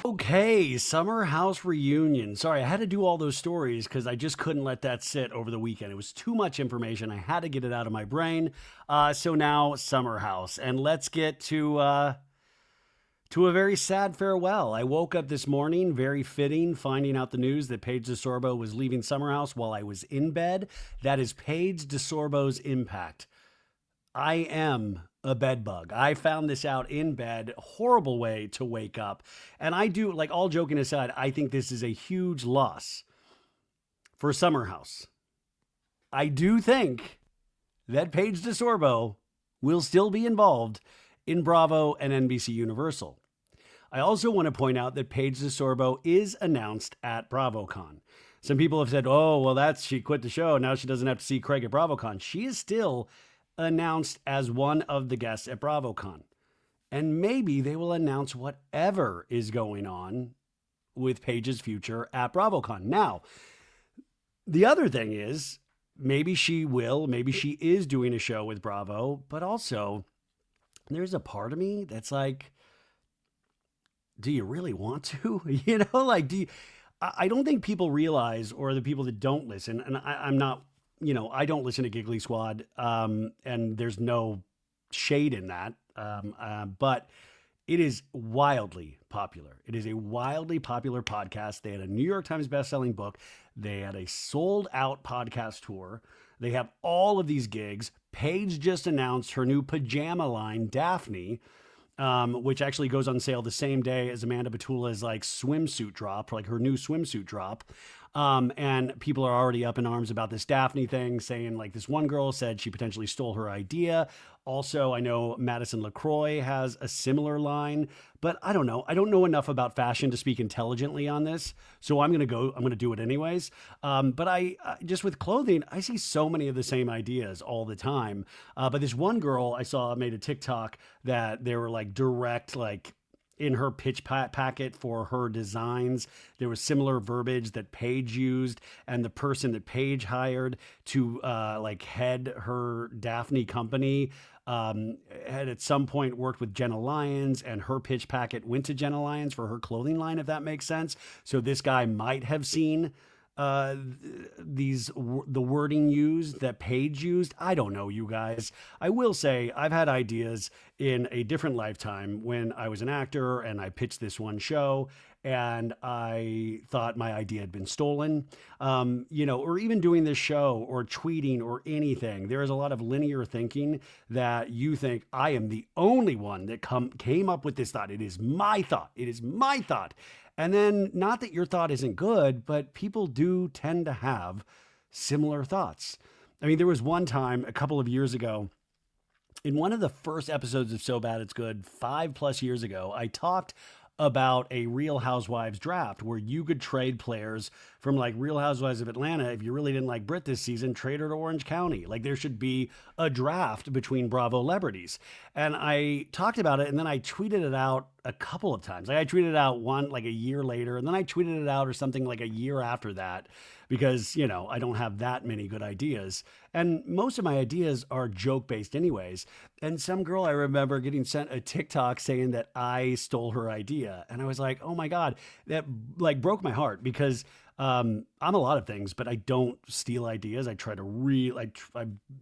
Okay, Summer House reunion. Sorry, I had to do all those stories because I just couldn't let that sit over the weekend. It was too much information. I had to get it out of my brain. So now Summer House, and let's get to a very sad farewell. I woke up this morning, very fitting, finding out the news that Paige Zorbbo was leaving Summer House while I was in bed. That is Paige Zorbo's impact. I am a bed bug. I found this out in bed. Horrible way to wake up. And I do, like, all joking aside, I think this is a huge loss for Summer House. I do think that Paige Zorbbo will still be involved in Bravo and NBC Universal. I also want to point out that Paige Zorbbo is announced at BravoCon. Some people have said, oh, well, she quit the show. Now she doesn't have to see Craig at BravoCon. She is still announced as one of the guests at BravoCon. And maybe they will announce whatever is going on with Paige's future at BravoCon. Now, the other thing is, maybe she is doing a show with Bravo, but also there's a part of me that's like, do you really want to? I don't think people realize, or the people that don't listen, and I'm not, I don't listen to Giggly Squad, and there's no shade in that, but it is wildly popular. It is a wildly popular podcast. They had a New York Times bestselling book. They had a sold out podcast tour. They have all of these gigs. Paige just announced her new pajama line, Daphne, which actually goes on sale the same day as Amanda Batula's swimsuit drop, like her new swimsuit drop. And people are already up in arms about this Daphne thing, saying this one girl said she potentially stole her idea. Also, I know Madison LaCroix has a similar line, but I don't know. I don't know enough about fashion to speak intelligently on this. So I'm going to do it anyways. But I just with clothing, I see so many of the same ideas all the time. But this one girl I saw made a TikTok that they were direct, in her pitch packet for her designs, there was similar verbiage that Paige used, and the person that Paige hired to head her Daphne company had at some point worked with Jenna Lyons, and her pitch packet went to Jenna Lyons for her clothing line, if that makes sense. So this guy might have seen the wording used that Paige used. I don't know, you guys. I will say I've had ideas in a different lifetime when I was an actor and I pitched this one show and I thought my idea had been stolen, or even doing this show or tweeting or anything. There is a lot of linear thinking that you think I am the only one that came up with this thought. It is my thought. It is my thought. And then, not that your thought isn't good, but people do tend to have similar thoughts. I mean, there was one time a couple of years ago, in one of the first episodes of So Bad It's Good, 5+ years ago, I talked about a Real Housewives draft where you could trade players from Real Housewives of Atlanta. If you really didn't like Britt this season, trade her to Orange County. There should be a draft between Bravo celebrities. And I talked about it, and then I tweeted it out a couple of times. I tweeted it out one a year later, and then I tweeted it out or something a year after that, because, I don't have that many good ideas. And most of my ideas are joke-based anyways. And some girl I remember getting sent a TikTok saying that I stole her idea. And I was like, oh my God, that broke my heart, because I'm a lot of things, but I don't steal ideas. I try to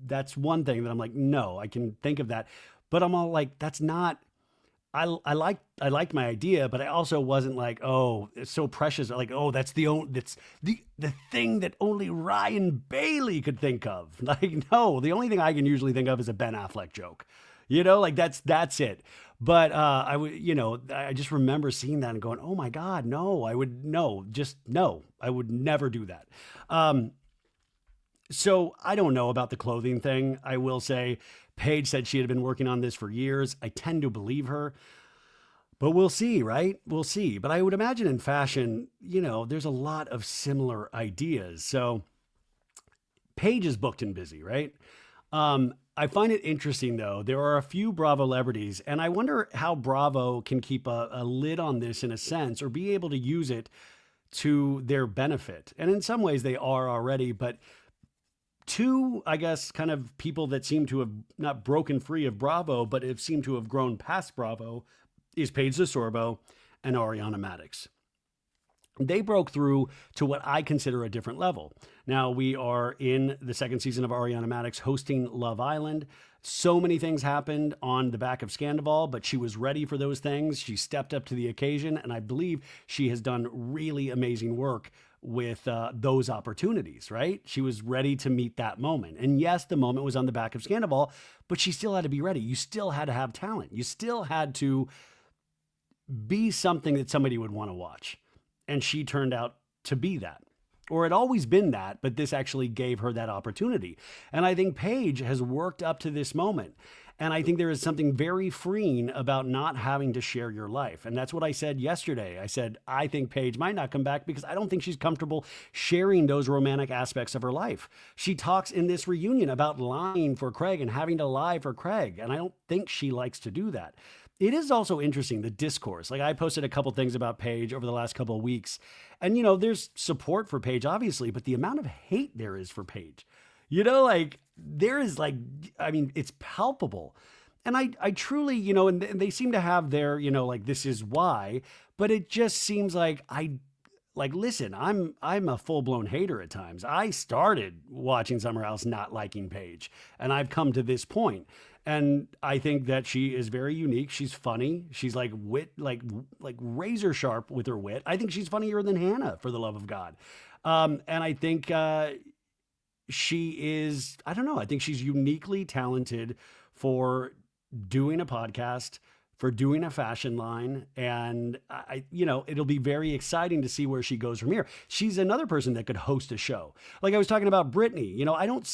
that's one thing that I'm like, no, I can think of that. But I'm all that's not, I liked my idea, but I also wasn't oh, it's so precious. Oh, that's the thing that only Ryan Bailey could think of. No, the only thing I can usually think of is a Ben Affleck joke. That's it. But I just remember seeing that and going, oh my God, no, I would never do that. So I don't know about the clothing thing. I will say Paige said she had been working on this for years. I tend to believe her, but we'll see, right? We'll see. But I would imagine in fashion, there's a lot of similar ideas. So Paige is booked and busy, right? I find it interesting, though. There are a few Bravo celebrities, and I wonder how Bravo can keep a lid on this in a sense, or be able to use it to their benefit. And in some ways they are already, but two, I guess, kind of people that seem to have not broken free of Bravo, but have seemed to have grown past Bravo is Paige Zorbbo and Ariana Madix. They broke through to what I consider a different level. Now we are in the second season of Ariana Madix hosting Love Island. So many things happened on the back of Sandoval, but she was ready for those things. She stepped up to the occasion, and I believe she has done really amazing work with those opportunities, right? She was ready to meet that moment. And yes, the moment was on the back of Sandoval, but she still had to be ready. You still had to have talent. You still had to be something that somebody would want to watch. And she turned out to be that. Or had always been that, but this actually gave her that opportunity. And I think Paige has worked up to this moment. And I think there is something very freeing about not having to share your life. And that's what I said yesterday. I said, I think Paige might not come back because I don't think she's comfortable sharing those romantic aspects of her life. She talks in this reunion about lying for Craig and having to lie for Craig. And I don't think she likes to do that. It is also interesting, the discourse. Like I posted a couple things about Paige over the last couple of weeks. And, you know, there's support for Paige, obviously, but the amount of hate there is for Paige, you know, like there is like, I mean, it's palpable. And I truly, you know, and they seem to have their, you know, like this is why, but it just seems like listen, I'm a full-blown hater at times. I started watching Summer House not liking Paige, and I've come to this point. And I think that she is very unique. She's funny. She's like like razor sharp with her wit. I think she's funnier than Hannah, for the love of God. And I think she is, I don't know, I think she's uniquely talented for doing a podcast, for doing a fashion line. And you know, it'll be very exciting to see where she goes from here. She's another person that could host a show. Like I was talking about Brittany, you know, I don't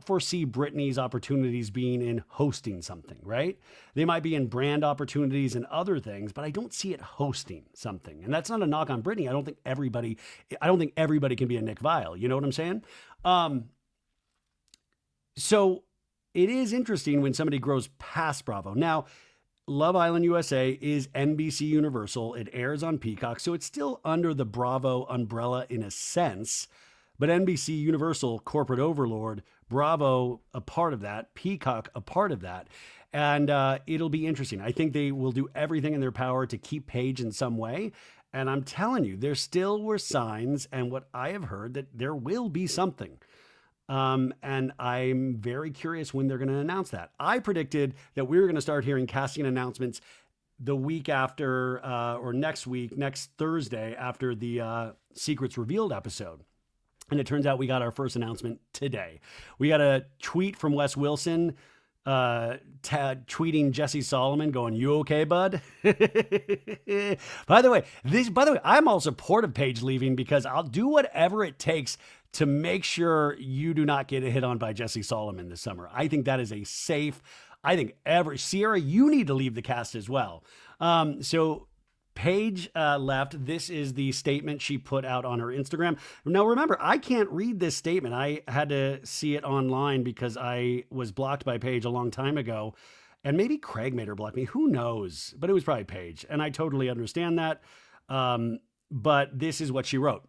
foresee Brittany's opportunities being in hosting something, right? They might be in brand opportunities and other things, but I don't see it hosting something. And that's not a knock on Brittany. I don't think everybody can be a Nick Viall. You know what I'm saying? So it is interesting when somebody grows past Bravo. Now, Love Island USA is NBC Universal. It airs on Peacock, so it's still under the Bravo umbrella in a sense. But NBC Universal, corporate overlord, Bravo a part of that, Peacock a part of that. And it'll be interesting. I think they will do everything in their power to keep Paige in some way. And I'm telling you, there still were signs, and what I have heard, that there will be something. And I'm very curious when they're going to announce that. I predicted that we were going to start hearing casting announcements the week after, or next week, next Thursday after the Secrets Revealed episode. And it turns out we got our first announcement today. We got a tweet from Wes Wilson, tweeting Jesse Solomon going, "You okay, bud?" By the way, I'm all support of Paige leaving because I'll do whatever it takes to make sure you do not get hit on by Jesse Solomon this summer. I think that is a safe. I think Ciara, you need to leave the cast as well. So Paige left. This is the statement she put out on her Instagram. Now, remember, I can't read this statement. I had to see it online because I was blocked by Paige a long time ago. And maybe Craig made her block me. Who knows? But it was probably Paige. And I totally understand that. But this is what she wrote.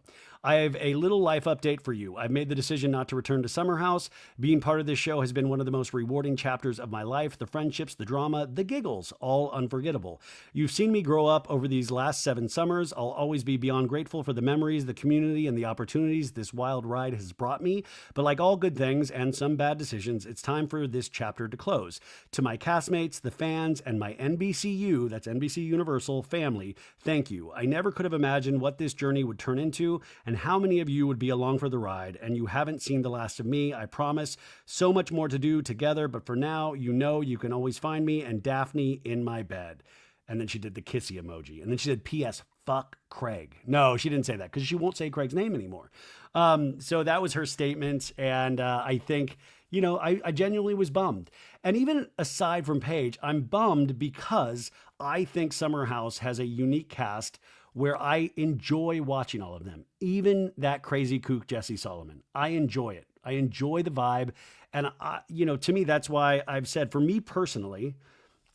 "I have a little life update for you. I've made the decision not to return to Summer House. Being part of this show has been one of the most rewarding chapters of my life. The friendships, the drama, the giggles, all unforgettable. You've seen me grow up over these last 7 summers. I'll always be beyond grateful for the memories, the community, and the opportunities this wild ride has brought me. But like all good things and some bad decisions, it's time for this chapter to close. To my castmates, the fans, and my NBCU, that's NBC Universal family, thank you. I never could have imagined what this journey would turn into and how many of you would be along for the ride, and you haven't seen the last of me, I promise. So much more to do together, but for now, you know you can always find me and Daphne in my bed." And then she did the kissy emoji. And then she said, "P.S. Fuck Craig." No, she didn't say that because she won't say Craig's name anymore. So that was her statement. And I think, you know, I genuinely was bummed. And even aside from Paige, I'm bummed because I think Summer House has a unique cast where I enjoy watching all of them. Even that crazy kook, Jesse Solomon. I enjoy it. I enjoy the vibe. And, you know, to me, that's why I've said, for me personally,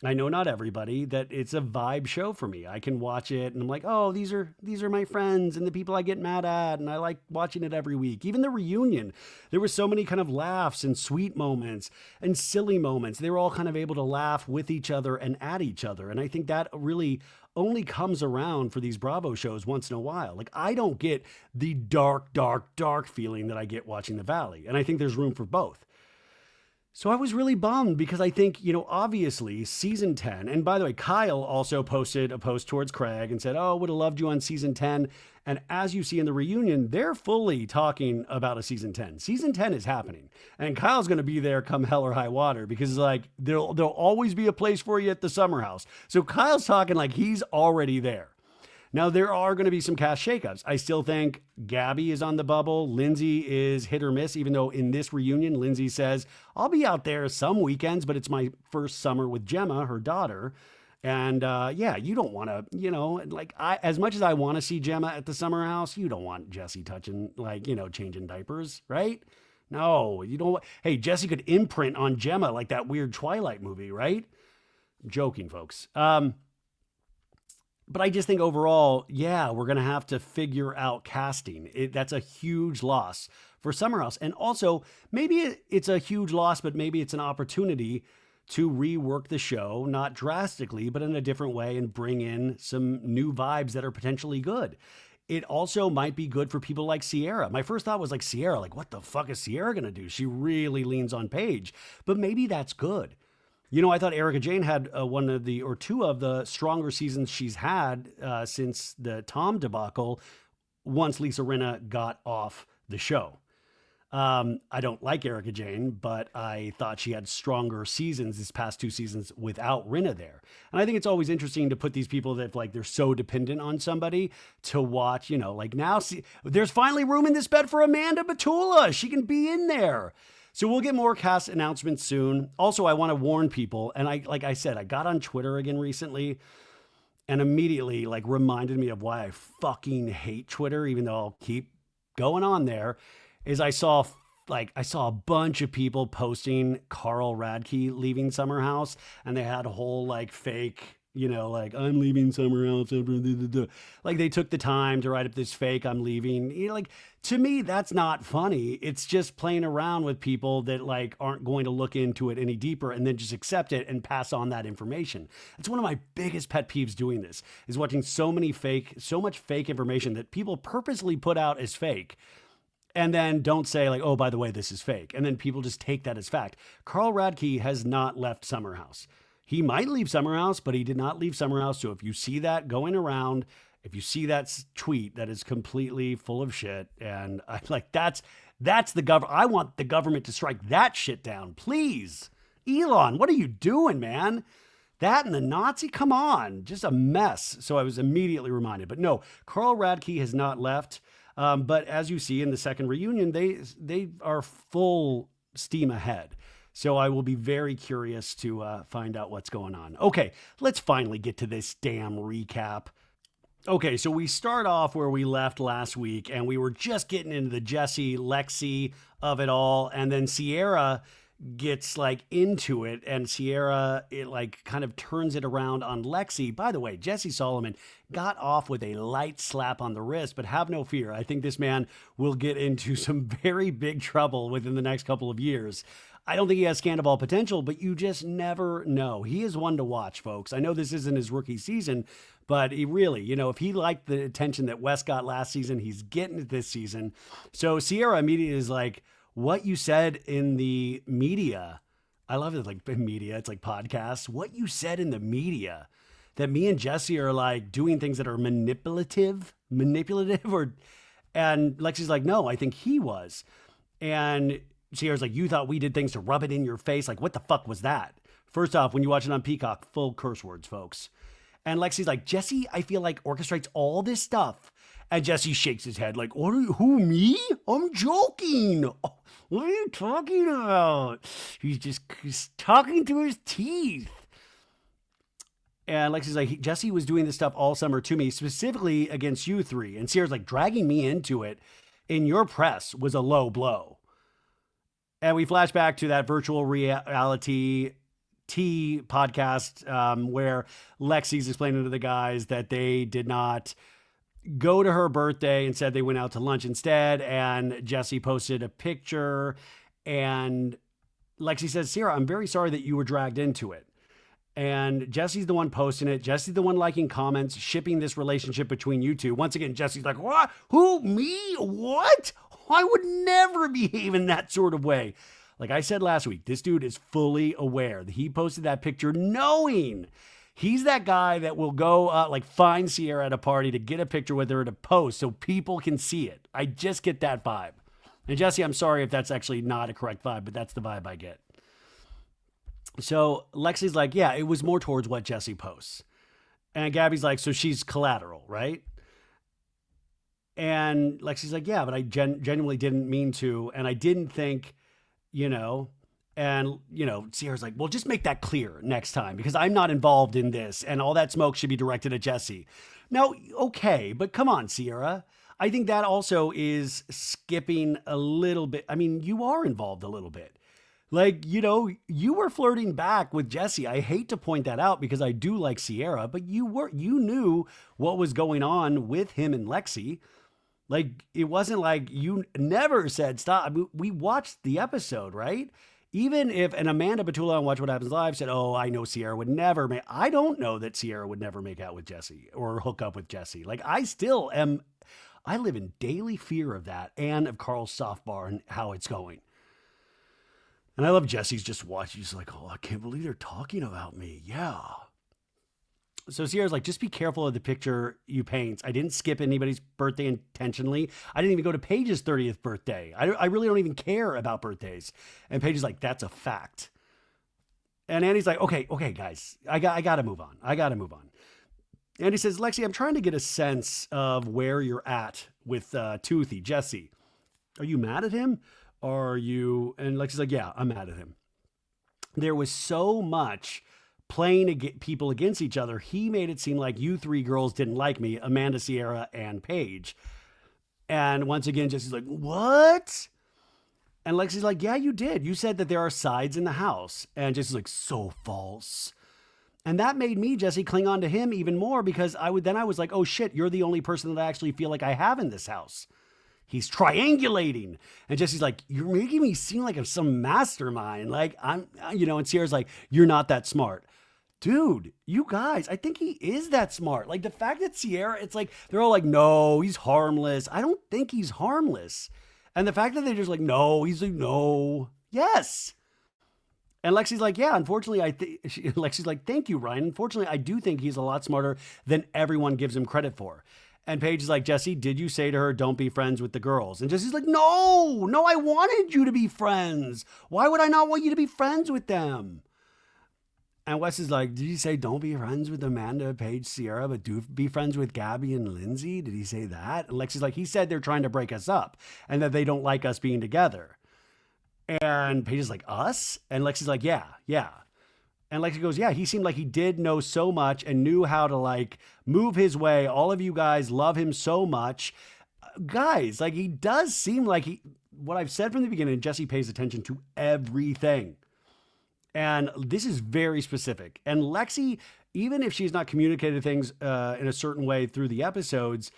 I know not everybody, that it's a vibe show for me. I can watch it and I'm like, oh, these are my friends and the people I get mad at, and I like watching it every week. Even the reunion, there were so many kind of laughs and sweet moments and silly moments. They were all kind of able to laugh with each other and at each other. And I think that really only comes around for these Bravo shows once in a while. Like, I don't get the dark, dark, dark feeling that I get watching The Valley. And I think there's room for both. So I was really bummed because I think, obviously season 10, and by the way, Kyle also posted a post towards Craig and said, oh, would have loved you on season 10. And as you see in the reunion, they're fully talking about a season 10. Season 10 is happening. And Kyle's going to be there come hell or high water because like there'll always be a place for you at the summer house. So Kyle's talking like he's already there. Now, there are going to be some cast shakeups. I still think Gabby is on the bubble. Lindsay is hit or miss, even though in this reunion, Lindsay says, I'll be out there some weekends, but it's my first summer with Gemma, her daughter. And you don't want to, as much as I want to see Gemma at the summer house, you don't want Jesse touching, changing diapers, right? No, you don't. Hey, Jesse could imprint on Gemma like that weird Twilight movie, right? I'm joking, folks. But I just think overall, we're going to have to figure out casting. That's a huge loss for Summer House. And also, maybe it's a huge loss, but maybe it's an opportunity to rework the show, not drastically, but in a different way and bring in some new vibes that are potentially good. It also might be good for people like Ciara. My first thought was like, Ciara, like, what the fuck is Ciara going to do? She really leans on Paige, but maybe that's good. I thought Erika Jayne had two of the stronger seasons she's had since the Tom debacle once Lisa Rinna got off the show. I don't like Erika Jayne, but I thought she had stronger seasons this past 2 seasons without Rinna there. And I think it's always interesting to put these people that they're so dependent on somebody to watch, now see, there's finally room in this bed for Amanda Batula. She can be in there. So we'll get more cast announcements soon. Also, I want to warn people, and I got on Twitter again recently and immediately reminded me of why I fucking hate Twitter, even though I'll keep going on there, is I saw a bunch of people posting Carl Radke leaving Summer House, and they had a whole fake, I'm leaving Summer House. They took the time to write up this fake, I'm leaving. To me, that's not funny. It's just playing around with people that aren't going to look into it any deeper and then just accept it and pass on that information. It's one of my biggest pet peeves doing this, is watching so much fake information that people purposely put out as fake and then don't say oh, by the way, this is fake. And then people just take that as fact. Carl Radke has not left Summer House. He might leave Summer House, but he did not leave Summer House. So if you see that going around, if you see that tweet that is completely full of shit, and I'm that's the government. I want the government to strike that shit down, please. Elon, what are you doing, man? That and the Nazi, come on, just a mess. So I was immediately reminded. But no, Carl Radke has not left. But as you see in the second reunion, they are full steam ahead. So I will be very curious to find out what's going on. Okay, let's finally get to this damn recap. Okay, so we start off where we left last week, and we were just getting into the Jesse, Lexi of it all, and then Sierra gets into it, and Sierra, it kind of turns it around on Lexi. By the way, Jesse Solomon got off with a light slap on the wrist, but have no fear. I think this man will get into some very big trouble within the next couple of years. I don't think he has Sandoval potential, but you just never know. He is one to watch, folks. I know this isn't his rookie season, but he really, if he liked the attention that Wes got last season, he's getting it this season. So Sierra immediately is what you said in the media. I love it, media, it's podcasts. What you said in the media, that me and Jesse are doing things that are manipulative, and Lexi's no, I think he was. And Sierra's you thought we did things to rub it in your face. What the fuck was that? First off, when you watch it on Peacock, full curse words, folks. And Lexi's Jesse, I feel orchestrates all this stuff. And Jesse shakes his head who, me? I'm joking. What are you talking about? He's talking through his teeth. And Lexi's Jesse was doing this stuff all summer to me, specifically against you three. And Sierra's dragging me into it in your press was a low blow. And we flash back to that virtual reality tea podcast where Lexi's explaining to the guys that they did not go to her birthday and said they went out to lunch instead. And Jesse posted a picture and Lexi says, Ciara, I'm very sorry that you were dragged into it. And Jesse's the one posting it. Jesse's the one liking comments, shipping this relationship between you two. Once again, Jesse's like, what? Who? Me? What? I would never behave in that sort of way. Like I said last week, this dude is fully aware that he posted that picture knowing he's that guy that will go find Ciara at a party to get a picture with her to post so people can see it. I just get that vibe. And Jesse, I'm sorry if that's actually not a correct vibe, but that's the vibe I get. So Lexi's like, yeah, it was more towards what Jesse posts. And Gabby's like, so she's collateral, right? And Lexi's like, yeah, but I genuinely didn't mean to. And I didn't think, and, Ciara's like, well, just make that clear next time because I'm not involved in this and all that smoke should be directed at Jesse. Now, okay, but come on, Ciara. I think that also is skipping a little bit. I mean, you are involved a little bit. Like, you were flirting back with Jesse. I hate to point that out because I do like Ciara, but you knew what was going on with him and Lexi. Like, it wasn't like you never said stop. We watched the episode, right? Even if an Amanda Batula on Watch What Happens Live said, oh, I know Ciara would never make, I don't know that Ciara would never make out with Jesse or hook up with Jesse. Like, I live in daily fear of that and of Carl's soft bar and how it's going. And I love Jesse's just watching. He's like, oh, I can't believe they're talking about me. Yeah. So Ciara's like, just be careful of the picture you paint. I didn't skip anybody's birthday intentionally. I didn't even go to Paige's 30th birthday. I really don't even care about birthdays. And Paige is like, that's a fact. And Andy's like, okay, guys, I got to move on. Andy says, Lexi, I'm trying to get a sense of where you're at with Toothy, Jesse. Are you mad at him? Are you? And Lexi's like, yeah, I'm mad at him. There was so much playing people against each other. He made it seem like you three girls didn't like me, Amanda, Ciara, and Paige. And once again, Jesse's like, what? And Lexi's like, yeah, you did. You said that there are sides in the house. And Jesse's like, so false. And that made me, Jesse, cling on to him even more because I was like, oh shit, you're the only person that I actually feel like I have in this house. He's triangulating. And Jesse's like, you're making me seem like I'm some mastermind. Like and Ciara's like, you're not that smart. Dude, you guys, I think he is that smart. Like the fact that Ciara, it's like, they're all like, no, he's harmless. I don't think he's harmless. And the fact that they're just like, no, he's like, no, yes. And Lexi's like, yeah, unfortunately, Lexi's like, thank you, Ryan. Unfortunately, I do think he's a lot smarter than everyone gives him credit for. And Paige is like, Jesse, did you say to her, don't be friends with the girls? And Jesse's like, no, I wanted you to be friends. Why would I not want you to be friends with them? And Wes is like, did he say don't be friends with Amanda, Paige, Ciara, but do be friends with Gabby and Lindsay? Did he say that? And Lexi's like, he said they're trying to break us up and that they don't like us being together. And Paige is like, us? And Lexi's like, yeah. And Lexi goes, yeah, he seemed like he did know so much and knew how to move his way. All of you guys love him so much. Guys, he does seem like what I've said from the beginning, Jesse pays attention to everything. And this is very specific. And Lexi, even if she's not communicated things in a certain way through the episodes,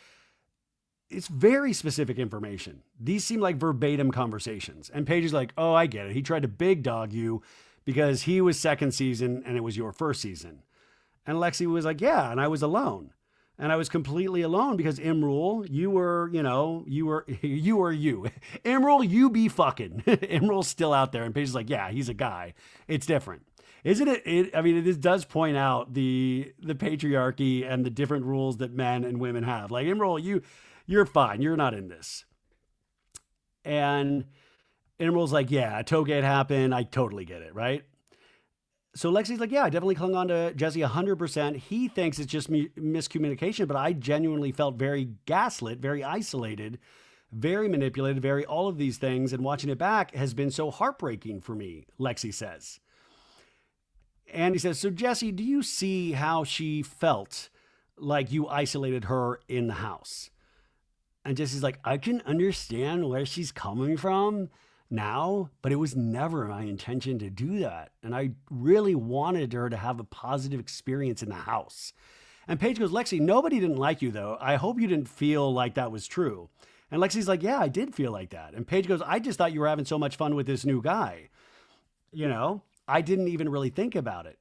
it's very specific information. These seem like verbatim conversations. And Paige is like, oh, I get it. He tried to big dog you because he was second season and it was your first season. And Lexi was like, yeah, and I was alone. And I was completely alone because Imrul, you were you. Imrul, you be fucking. Imrul's still out there. And Paige is like, yeah, he's a guy. It's different. Isn't it? I mean, this does point out the patriarchy and the different rules that men and women have. Like, Imrul, you're fine. You're not in this. And Imrul's like, yeah, Toegate happened. I totally get it, right? So Lexi's like, yeah, I definitely clung on to Jesse 100%. He thinks it's just miscommunication, but I genuinely felt very gaslit, very isolated, very manipulated, very all of these things. And watching it back has been so heartbreaking for me, Lexi says. And he says, so Jesse, do you see how she felt like you isolated her in the house? And Jesse's like, I can understand where she's coming from. now, but it was never my intention to do that. And I really wanted her to have a positive experience in the house. And Paige goes, Lexi, nobody didn't like you though. I hope you didn't feel like that was true. And Lexi's like, yeah, I did feel like that. And Paige goes, I just thought you were having so much fun with this new guy. You know, I didn't even really think about it.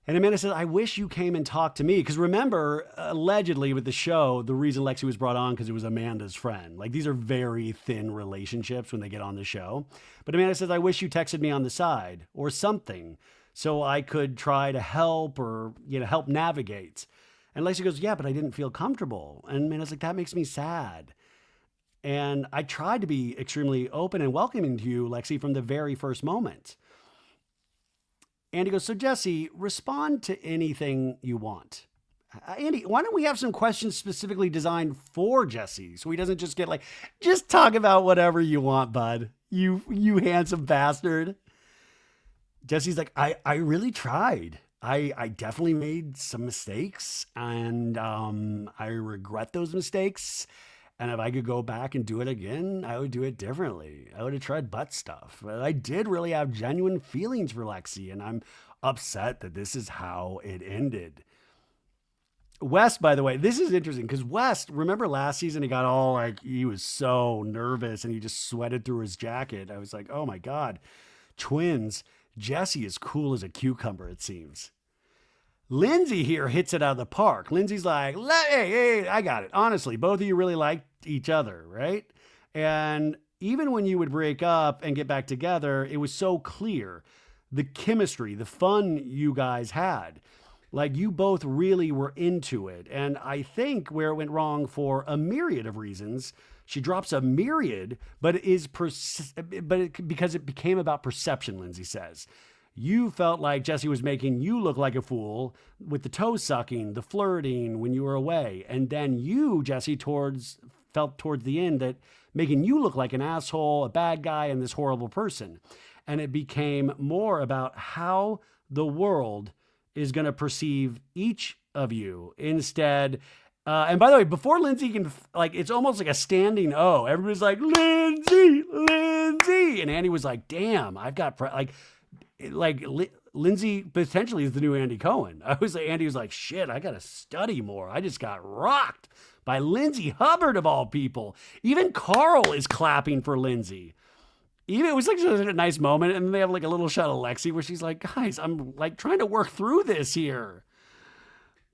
And Amanda says, I wish you came and talked to me. Because remember, allegedly with the show, the reason Lexi was brought on because it was Amanda's friend. Like, these are very thin relationships when they get on the show. But Amanda says, I wish you texted me on the side or something so I could try to help or, help navigate. And Lexi goes, yeah, but I didn't feel comfortable. And Amanda's like, that makes me sad. And I tried to be extremely open and welcoming to you, Lexi, from the very first moment. Andy goes, so Jesse, respond to anything you want. Andy, why don't we have some questions specifically designed for Jesse so he doesn't just get like, just talk about whatever you want, bud. You handsome bastard. Jesse's like, I really tried. I definitely made some mistakes and I regret those mistakes. And if I could go back and do it again, I would do it differently. I would have tried butt stuff. But I did really have genuine feelings for Lexi, and I'm upset that this is how it ended. West, by the way, this is interesting because West, remember last season, he got all like, he was so nervous and he just sweated through his jacket. I was like, oh my God, twins. Jesse is cool as a cucumber, it seems. Lindsay here hits it out of the park. Lindsay's like, hey, I got it. Honestly, both of you really liked each other, right? And even when you would break up and get back together, it was so clear. The chemistry, the fun you guys had. Like, you both really were into it. And I think where it went wrong for a myriad of reasons, she drops a myriad, but because it became about perception, Lindsay says. You felt like Jesse was making you look like a fool with the toe sucking, the flirting when you were away. And then you, Jesse, felt towards the end that making you look like an asshole, a bad guy, and this horrible person. And it became more about how the world is going to perceive each of you instead. And by the way, before Lindsay can, it's almost like a standing O. Everybody's like, Lindsay. And Andy was like, damn, I've got, Lindsay potentially is the new Andy Cohen. Andy was like, shit, I got to study more. I just got rocked by Lindsay Hubbard of all people. Even Carl is clapping for Lindsay. Even it was like a nice moment. And then they have like a little shot of Lexi where she's like, guys, I'm like trying to work through this here.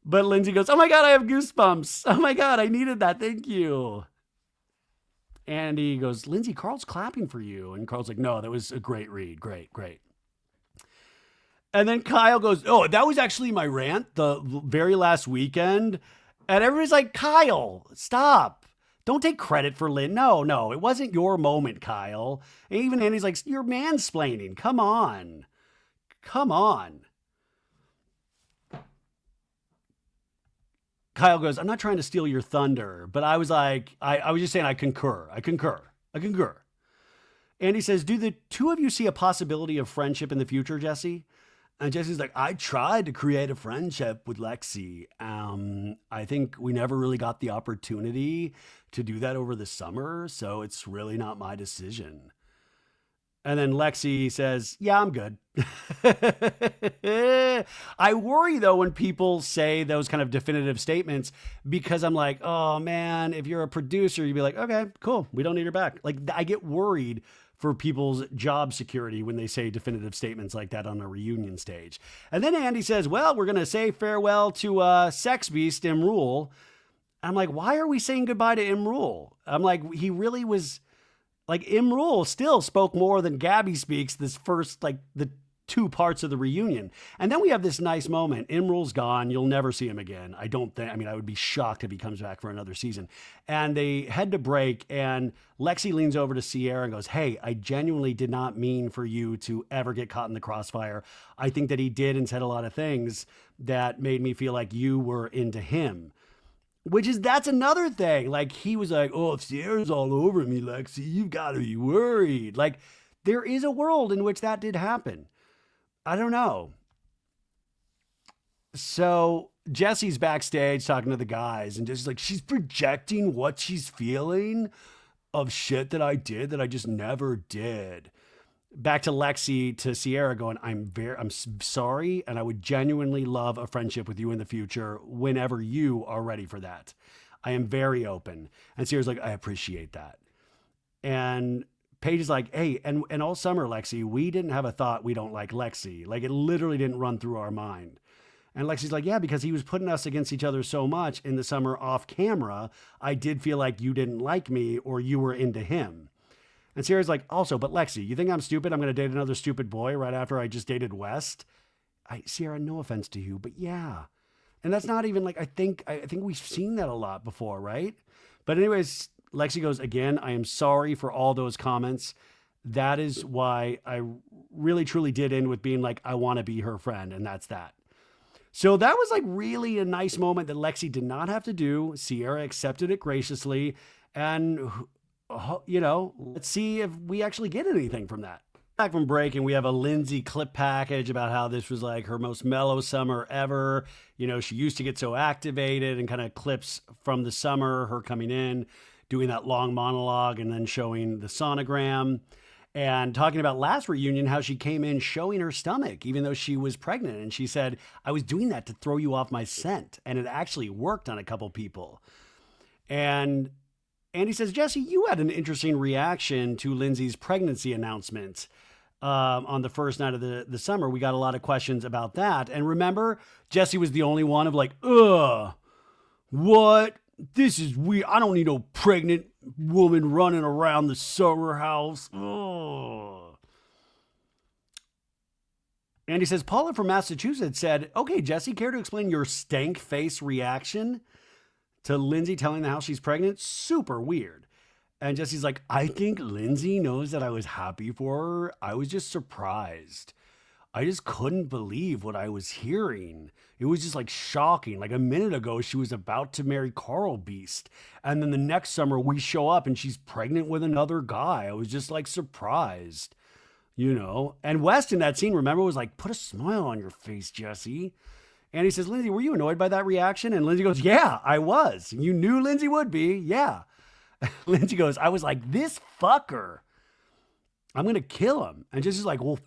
But Lindsay goes, oh my God, I have goosebumps. Oh my God, I needed that. Thank you. Andy goes, Lindsay, Carl's clapping for you. And Carl's like, no, that was a great read. Great. And then Kyle goes, oh, that was actually my rant the very last weekend. And everybody's like, Kyle, stop. Don't take credit for Lynn. No, it wasn't your moment, Kyle. And even Andy's like, you're mansplaining. Come on. Kyle goes, I'm not trying to steal your thunder, but I was like, I was just saying I concur. Andy says, do the two of you see a possibility of friendship in the future, Jesse? And Jesse's like, I tried to create a friendship with Lexi. I think we never really got the opportunity to do that over the summer, so it's really not my decision. And then Lexi says, yeah, I'm good. I worry, though, when people say those kind of definitive statements, because I'm like, oh, man, if you're a producer, you'd be like, okay, cool. We don't need her back. Like, I get worried for people's job security when they say definitive statements like that on a reunion stage. And then Andy says, well, we're going to say farewell to Sex Beast Imrule. I'm like, why are we saying goodbye to Imrule? I'm like, he really was... Like, Imrule still spoke more than Gabby speaks this first, the two parts of the reunion. And then we have this nice moment. Imrule's gone. You'll never see him again. I would be shocked if he comes back for another season. And they head to break, and Lexi leans over to Ciara and goes, hey, I genuinely did not mean for you to ever get caught in the crossfire. I think that he did and said a lot of things that made me feel like you were into him. That's another thing. Like, he was like, oh, if Sierra's all over me, Lexi, you've got to be worried. Like, there is a world in which that did happen. I don't know. So Jesse's backstage talking to the guys and just like, she's projecting what she's feeling. of shit that I did that I just never did. Back to Lexi, to Ciara going, I'm sorry. And I would genuinely love a friendship with you in the future whenever you are ready for that. I am very open. And Ciara's like, I appreciate that. And Paige is like, hey, and all summer, Lexi, we didn't have a thought we don't like Lexi. Like it literally didn't run through our mind. And Lexi's like, yeah, because he was putting us against each other so much in the summer off camera. I did feel like you didn't like me or you were into him. And Ciara's like, also, but Lexi, you think I'm stupid? I'm going to date another stupid boy right after I just dated West? Ciara, no offense to you, but yeah. And that's not even like, I think we've seen that a lot before, right? But anyways, Lexi goes, again, I am sorry for all those comments. That is why I really, truly did end with being like, I want to be her friend. And that's that. So that was like really a nice moment that Lexi did not have to do. Ciara accepted it graciously. And let's see if we actually get anything from that. Back from break, and we have a Lindsay clip package about how this was like her most mellow summer ever. She used to get so activated, and kind of clips from the summer, her coming in, doing that long monologue, and then showing the sonogram. And talking about last reunion, how she came in showing her stomach, even though she was pregnant. And she said, I was doing that to throw you off my scent. And it actually worked on a couple people. And Andy says, Jesse, you had an interesting reaction to Lindsay's pregnancy announcement on the first night of the summer. We got a lot of questions about that. And remember, Jesse was the only one of like, ugh, what? This is weird. I don't need no pregnant woman running around the summer house. Ugh. Andy says, Paula from Massachusetts said, okay, Jesse, care to explain your stank face reaction to Lindsay telling the house she's pregnant? Super weird. And Jesse's like, I think Lindsay knows that I was happy for her. I was just surprised. I just couldn't believe what I was hearing. It was just like shocking. Like a minute ago, she was about to marry Carl Beast. And then the next summer we show up and she's pregnant with another guy. I was just like surprised, And West in that scene, remember, was like, put a smile on your face, Jesse. And he says, Lindsay, were you annoyed by that reaction? And Lindsay goes, yeah, I was. You knew Lindsay would be. Yeah. Lindsay goes, I was like, this fucker, I'm going to kill him. And Jesse's like, well,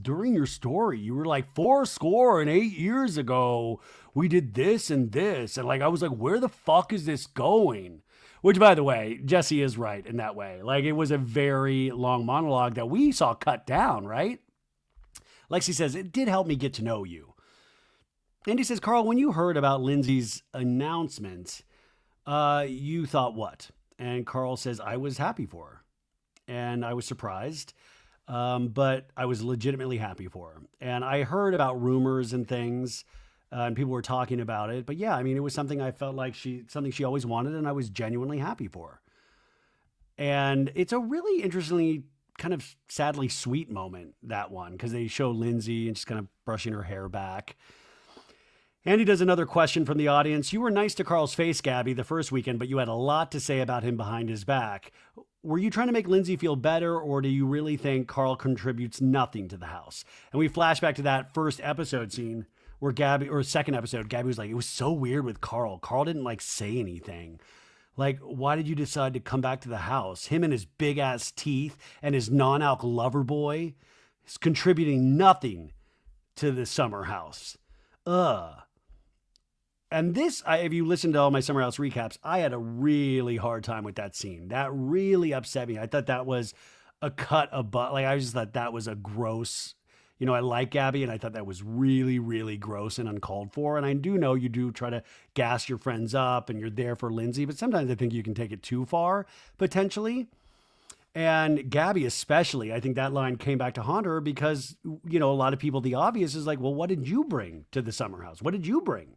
during your story, you were like 8 years ago, we did this and this. And like, I was like, where the fuck is this going? Which, by the way, Jesse is right in that way. Like, it was a very long monologue that we saw cut down, right? Lexi says, it did help me get to know you. Andy says, Carl, when you heard about Lindsay's announcement, you thought what? And Carl says, I was happy for her. And I was surprised. But I was legitimately happy for her. And I heard about rumors and things, and people were talking about it. But yeah, I mean, it was something I felt like something she always wanted, and I was genuinely happy for her. And it's a really interestingly, kind of sadly sweet moment, that one, because they show Lindsay and she's kind of brushing her hair back. Andy does another question from the audience. You were nice to Carl's face, Gabby, the first weekend, but you had a lot to say about him behind his back. Were you trying to make Lindsay feel better, or do you really think Carl contributes nothing to the house? And we flash back to that first episode scene where second episode, Gabby was like, it was so weird with Carl. Carl didn't like say anything. Like, why did you decide to come back to the house? Him and his big ass teeth and his non-alc lover boy is contributing nothing to the summer house. And this, if you listen to all my Summer House recaps, I had a really hard time with that scene. That really upset me. I thought that was a cut above, like, I just thought that was a gross, I like Gabby, and I thought that was really, really gross and uncalled for. And I do know you do try to gas your friends up and you're there for Lindsay, but sometimes I think you can take it too far, potentially. And Gabby especially, I think that line came back to haunt her because, a lot of people, the obvious is like, well, what did you bring to the summer house? What did you bring?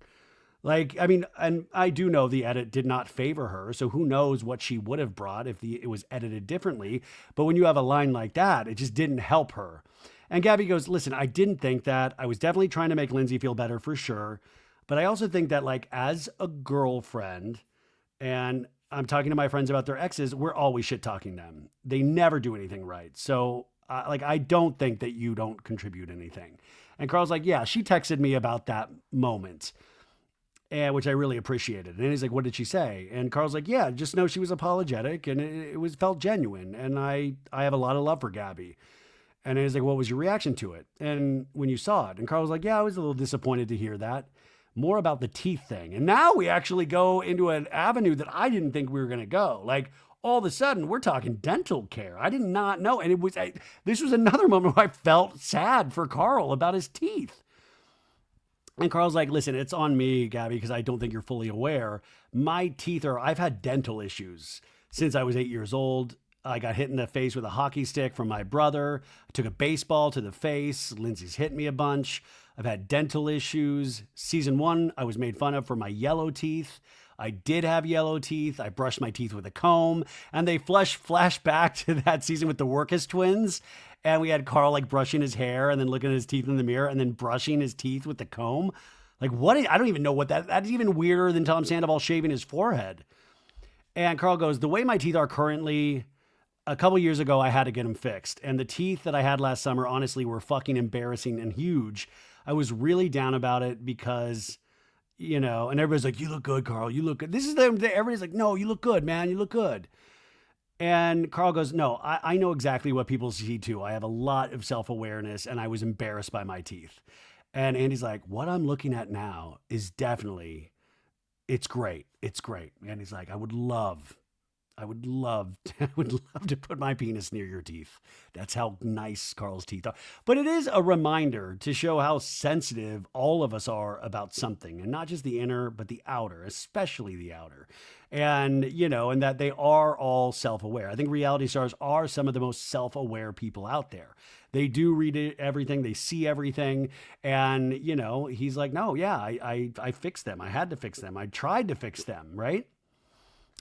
Like, I mean, and I do know the edit did not favor her, so who knows what she would have brought if it was edited differently. But when you have a line like that, it just didn't help her. And Gabby goes, listen, I didn't think that. I was definitely trying to make Lindsay feel better for sure. But I also think that, like, as a girlfriend, and I'm talking to my friends about their exes, we're always shit talking them. They never do anything right. So, I don't think that you don't contribute anything. And Carl's like, yeah, she texted me about that moment. and which I really appreciated. And he's like, what did she say? And Carl's like, yeah, just know she was apologetic and it was felt genuine. And I have a lot of love for Gabby. And he's like, what was your reaction to it? And when you saw it? And Carl was like, yeah, I was a little disappointed to hear that. More about the teeth thing. And now we actually go into an avenue that I didn't think we were going to go. Like, all of a sudden, we're talking dental care. I did not know. And this was another moment where I felt sad for Carl about his teeth. And Carl's like, listen, it's on me, Gabby, because I don't think you're fully aware. My teeth I've had dental issues since I was 8 years old. I got hit in the face with a hockey stick from my brother. I took a baseball to the face. Lindsay's hit me a bunch. I've had dental issues. Season 1, I was made fun of for my yellow teeth. I did have yellow teeth. I brushed my teeth with a comb. And they flash back to that season with the Workus twins. And we had Carl like brushing his hair and then looking at his teeth in the mirror and then brushing his teeth with the comb. Like what? I don't even know what that's even weirder than Tom Sandoval shaving his forehead. And Carl goes, the way my teeth are currently, a couple years ago, I had to get them fixed. And the teeth that I had last summer, honestly, were fucking embarrassing and huge. I was really down about it because, and everybody's like, you look good, Carl. You look good. This is everybody's like, no, you look good, man. You look good. And Carl goes, no, I know exactly what people see too. I have a lot of self-awareness and I was embarrassed by my teeth. And Andy's like, what I'm looking at now is definitely, it's great. It's great. And he's like, I would love to put my penis near your teeth. That's how nice Carl's teeth are. But it is a reminder to show how sensitive all of us are about something, and not just the inner, but the outer, especially the outer. And, and that they are all self-aware. I think reality stars are some of the most self-aware people out there. They do read everything. They see everything. And, he's like, no, yeah, I fixed them. I had to fix them. I tried to fix them, right?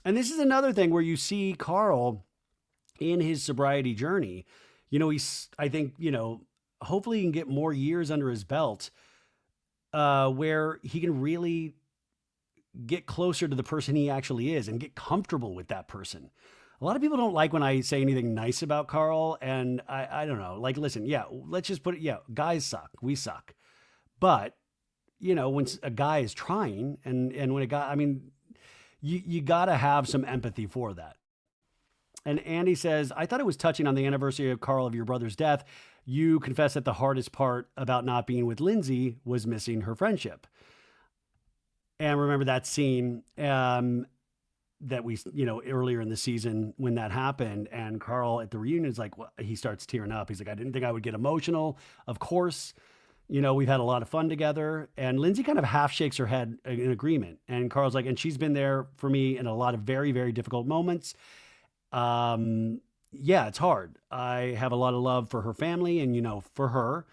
And this is another thing where you see Carl in his sobriety journey. I think, hopefully he can get more years under his belt where he can really get closer to the person he actually is and get comfortable with that person. A lot of people don't like when I say anything nice about Carl. And I don't know, like, listen, yeah, let's just put it. Yeah, guys suck. We suck. But, when a guy is trying and when a guy, you got to have some empathy for that. And Andy says, I thought it was touching on the anniversary of Carl of your brother's death. You confessed that the hardest part about not being with Lindsay was missing her friendship. And remember that scene that we, earlier in the season when that happened, and Carl at the reunion is like, well, he starts tearing up. He's like, I didn't think I would get emotional. Of course. We've had a lot of fun together. And Lindsay kind of half shakes her head in agreement. And Carl's like, and she's been there for me in a lot of very, very difficult moments. Yeah, it's hard. I have a lot of love for her family and, for her.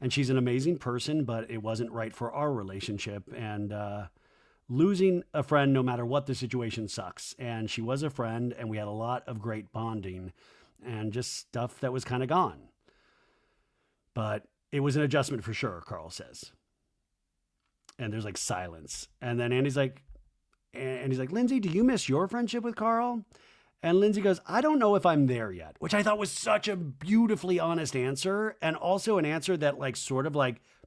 And she's an amazing person, but it wasn't right for our relationship. And losing a friend, no matter what the situation, sucks. And she was a friend and we had a lot of great bonding and just stuff that was kind of gone. But it was an adjustment for sure, Carl says. And there's like silence. And then Andy's like, Lindsay, do you miss your friendship with Carl? And Lindsay goes, I don't know if I'm there yet, which I thought was such a beautifully honest answer. And also an answer that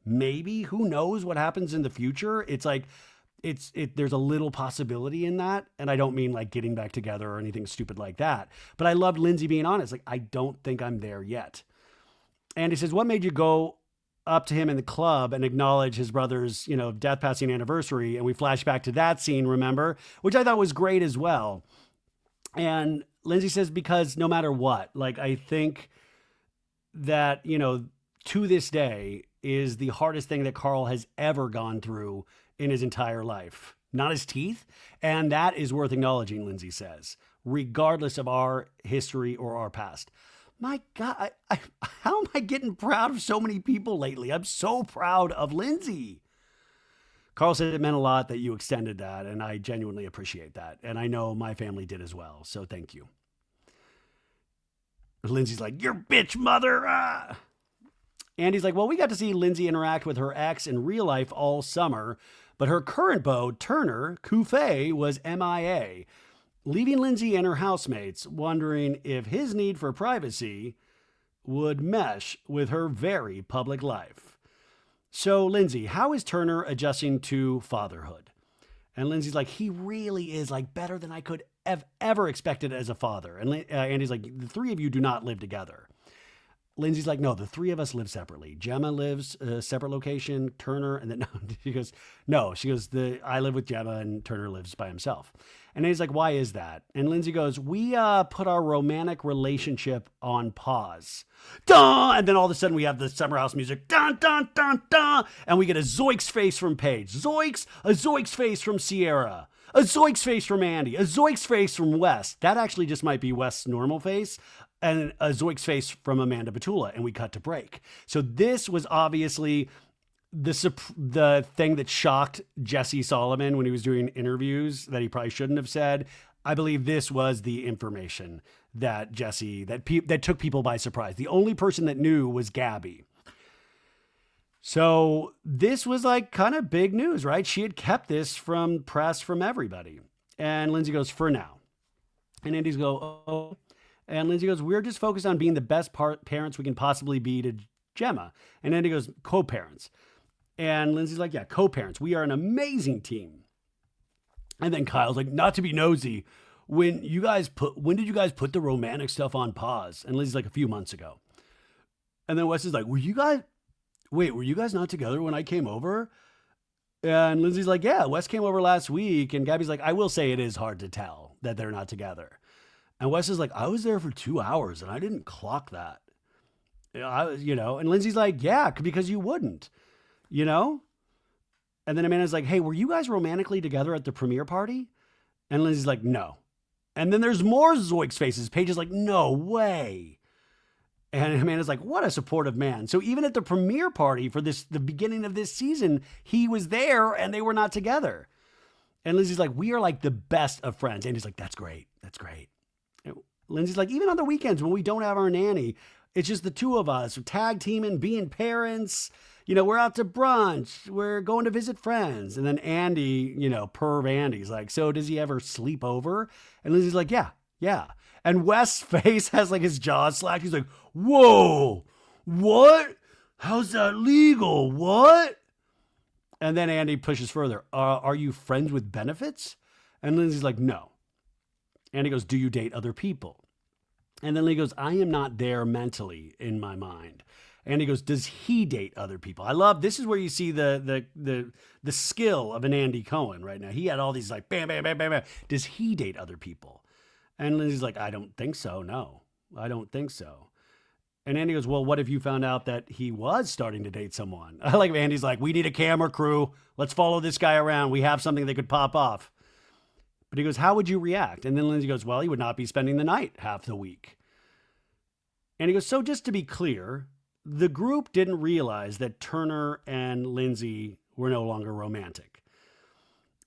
maybe, who knows what happens in the future. It's like, there's a little possibility in that. And I don't mean like getting back together or anything stupid like that. But I loved Lindsay being honest. Like, I don't think I'm there yet. And he says, what made you go up to him in the club and acknowledge his brother's, death passing anniversary? And we flash back to that scene, remember? Which I thought was great as well. And Lindsay says, because no matter what, I think that, to this day is the hardest thing that Carl has ever gone through in his entire life. Not his teeth. And that is worth acknowledging, Lindsay says, regardless of our history or our past. My God, how am I getting proud of so many people lately? I'm so proud of Lindsay. Carl said it meant a lot that you extended that, and I genuinely appreciate that. And I know my family did as well, so thank you. Lindsay's like, your bitch mother. Andy's like, well, we got to see Lindsay interact with her ex in real life all summer, but her current beau, Turner, Cooke, was MIA. Leaving Lindsay and her housemates wondering if his need for privacy would mesh with her very public life. So, Lindsay, how is Turner adjusting to fatherhood? And Lindsay's like, he really is like better than I could have ever expected as a father. And Andy's like, the three of you do not live together. Lindsay's like, no, the three of us live separately. Gemma lives a separate location, Turner, and then she goes, no, she goes, I live with Gemma and Turner lives by himself. And Andy's like, why is that? And Lindsay goes, we put our romantic relationship on pause. Dun! And then all of a sudden we have the summer house music. Dun, dun, dun, dun! And we get a zoinks face from Paige. Zoinks! A zoinks face from Ciara. A zoinks face from Andy. A zoinks face from Wes. That actually just might be Wes' normal face. And a zoinks face from Amanda Batula. And we cut to break. So this was obviously the thing that shocked Jesse Solomon when he was doing interviews that he probably shouldn't have said. I believe this was the information that that took people by surprise. The only person that knew was Gabby. So this was like kind of big news, right? She had kept this from press from everybody. And Lindsay goes, for now. And Andy's go, oh. And Lindsay goes, we're just focused on being the best parents we can possibly be to Gemma. And Andy goes, co-parents. And Lindsay's like, yeah, co-parents. We are an amazing team. And then Kyle's like, not to be nosy, when did you guys put the romantic stuff on pause? And Lindsay's like, a few months ago. And then Wes is like, were you guys not together when I came over? And Lindsay's like, yeah, Wes came over last week. And Gabby's like, I will say it is hard to tell that they're not together. And Wes is like, I was there for 2 hours and I didn't clock that. And Lindsay's like, yeah, because you wouldn't, And then Amanda's like, hey, were you guys romantically together at the premiere party? And Lindsay's like, no. And then there's more zoinks faces. Paige is like, no way. And Amanda's like, what a supportive man. So even at the premiere party for the beginning of this season, he was there and they were not together. And Lindsay's like, we are like the best of friends. And he's like, that's great. That's great. Lindsay's like, even on the weekends when we don't have our nanny, it's just the two of us tag teaming, being parents. We're out to brunch. We're going to visit friends. And then Andy, perv Andy's like, so does he ever sleep over? And Lindsay's like, yeah. And Wes' face has like his jaw slacked. He's like, whoa, what? How's that legal? What? And then Andy pushes further. Are you friends with benefits? And Lindsay's like, no. And he goes, do you date other people? And then he goes, I am not there mentally in my mind. And he goes, does he date other people? I love, this is where you see the skill of an Andy Cohen right now. He had all these like, bam, bam, bam, bam, bam. Does he date other people? And Lindsay's like, I don't think so. No, I don't think so. And Andy goes, well, what if you found out that he was starting to date someone? I like Andy's like, we need a camera crew. Let's follow this guy around. We have something that could pop off. But he goes, how would you react? And then Lindsay goes, well, he would not be spending the night half the week. And he goes, so just to be clear, the group didn't realize that Turner and Lindsay were no longer romantic.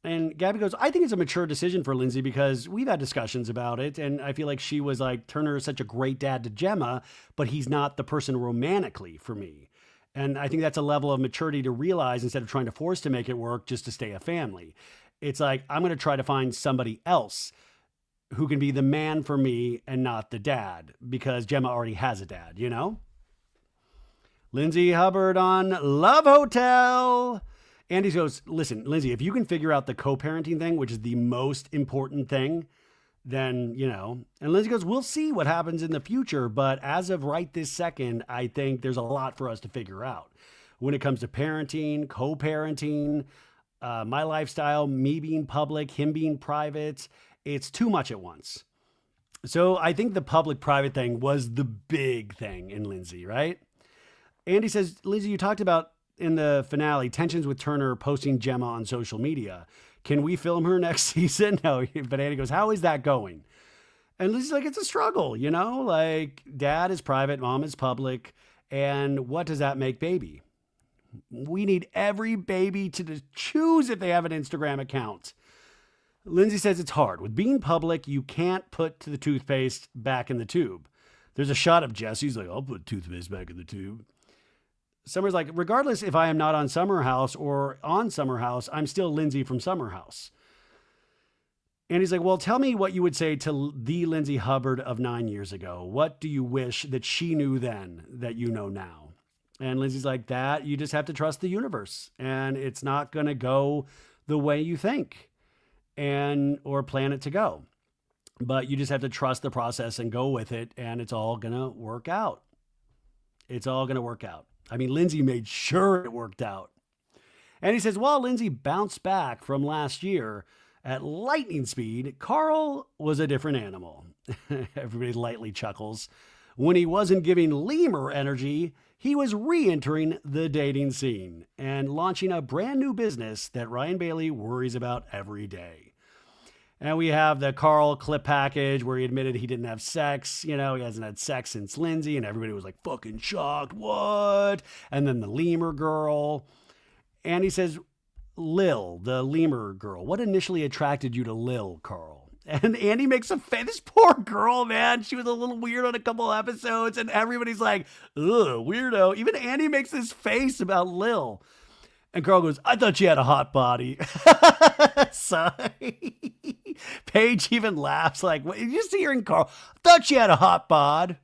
And Gabby goes, I think it's a mature decision for Lindsay because we've had discussions about it. And I feel like she was like, Turner is such a great dad to Gemma, but he's not the person romantically for me. And I think that's a level of maturity to realize instead of trying to force to make it work just to stay a family. It's like, I'm going to try to find somebody else who can be the man for me and not the dad because Gemma already has a dad, Lindsay Hubbard on Love Hotel. Andy goes, listen, Lindsay, if you can figure out the co-parenting thing, which is the most important thing, then, and Lindsay goes, we'll see what happens in the future. But as of right this second, I think there's a lot for us to figure out when it comes to parenting, co-parenting, my lifestyle, me being public, him being private. It's too much at once. So I think the public-private thing was the big thing in Lindsay, right? Andy says, Lindsay, you talked about in the finale, tensions with Turner posting Gemma on social media. Can we film her next season? No, but Andy goes, how is that going? And Lindsay's like, it's a struggle, like dad is private, mom is public. And what does that make baby? We need every baby to choose if they have an Instagram account. Lindsay says it's hard. With being public, you can't put the toothpaste back in the tube. There's a shot of Jesse's like, I'll put toothpaste back in the tube. Summer's like, regardless if I am not on Summer House or on Summer House, I'm still Lindsay from Summer House. And he's like, well, tell me what you would say to the Lindsay Hubbard of 9 years ago. What do you wish that she knew then that you know now? And Lindsay's like, that you just have to trust the universe. And it's not going to go the way you think. or plan it to go. But you just have to trust the process and go with it, and it's all going to work out. It's all going to work out. I mean, Lindsay made sure it worked out. And he says, while Lindsay bounced back from last year at lightning speed, Carl was a different animal. Everybody lightly chuckles. When he wasn't giving lemur energy, he was re-entering the dating scene and launching a brand new business that Ryan Bailey worries about every day. And we have the Carl clip package where he admitted he didn't have sex. You know, he hasn't had sex since Lindsay, and everybody was like fucking shocked. What? And then the lemur girl. And he says, Lil, the lemur girl, what initially attracted you to Lil, Carl? And Andy makes a face. This poor girl, man. She was a little weird on a couple episodes, and everybody's like, ugh, weirdo. Even Andy makes this face about Lil. And Carl goes, I thought she had a hot body. Sorry. Paige even laughs like, what? You just hearing Carl, I thought she had a hot bod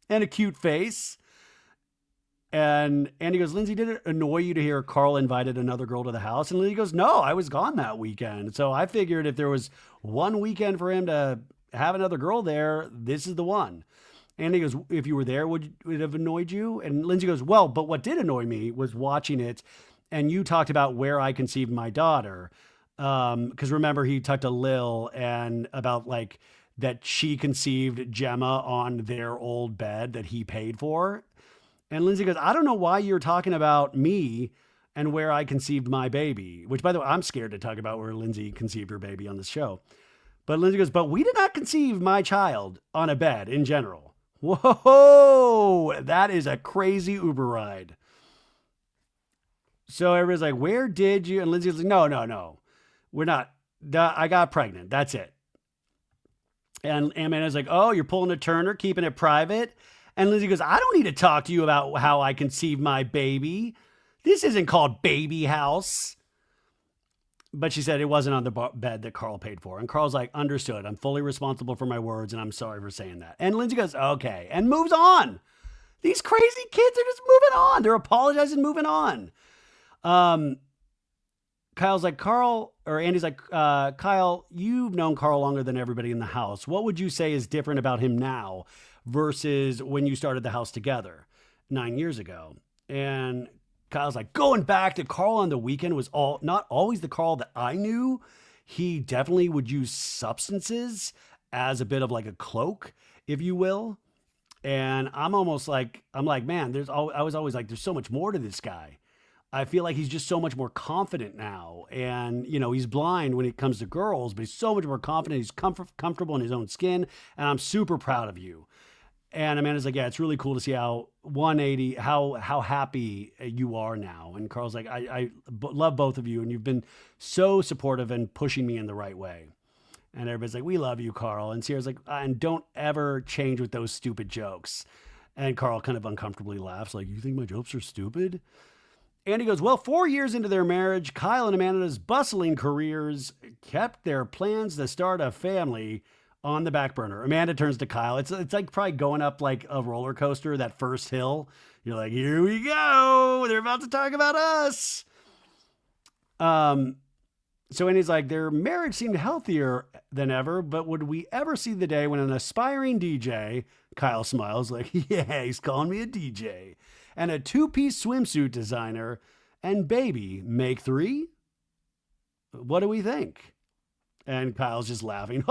and a cute face. And Andy goes, Lindsay, did it annoy you to hear Carl invited another girl to the house? And Lindsay goes, no, I was gone that weekend. So I figured if there was one weekend for him to have another girl there, this is the one. Andy goes, if you were there, would it have annoyed you? And Lindsay goes, well, but what did annoy me was watching it. And you talked about where I conceived my daughter. Because remember, he talked to Lil and about like that she conceived Gemma on their old bed that he paid for. And Lindsay goes, I don't know why you're talking about me and where I conceived my baby, which, by the way, I'm scared to talk about where Lindsay conceived her baby on this show. But Lindsay goes, but we did not conceive my child on a bed in general. Whoa, that is a crazy Uber ride. So everybody's like, where did you? And Lindsay's like, no, we're not. I got pregnant. That's it. And Amanda's like, oh, you're pulling a Turner, keeping it private. And Lindsay goes, I don't need to talk to you about how I conceived my baby. This isn't called Baby House. But she said it wasn't on the bed that Carl paid for. And Carl's like, understood. I'm fully responsible for my words, and I'm sorry for saying that. And Lindsay goes, okay, and moves on. These crazy kids are just moving on. They're apologizing, moving on. Kyle's like, Carl, or Andy's like, Kyle, you've known Carl longer than everybody in the house. What would you say is different about him now versus when you started the house together 9 years ago? And Kyle's like, going back to Carl on the weekend was not always the Carl that I knew. He definitely would use substances as a bit of like a cloak, if you will. And I'm like, man, I was always like, there's so much more to this guy. I feel like he's just so much more confident now. And, you know, he's blind when it comes to girls, but he's so much more confident. He's comfortable in his own skin. And I'm super proud of you. And Amanda's like, yeah, it's really cool to see how 180, how happy you are now. And Carl's like, I love both of you. And you've been so supportive and pushing me in the right way. And everybody's like, we love you, Carl. And Sierra's like, and don't ever change with those stupid jokes. And Carl kind of uncomfortably laughs like, you think my jokes are stupid? And he goes, well, 4 years into their marriage, Kyle and Amanda's bustling careers kept their plans to start a family on the back burner. Amanda turns to Kyle. It's like probably going up like a roller coaster, that first hill. You're like, here we go. They're about to talk about us. So Andy's like, their marriage seemed healthier than ever, but would we ever see the day when an aspiring DJ, Kyle smiles like, yeah, he's calling me a DJ, and a two-piece swimsuit designer and baby make three? What do we think? And Kyle's just laughing.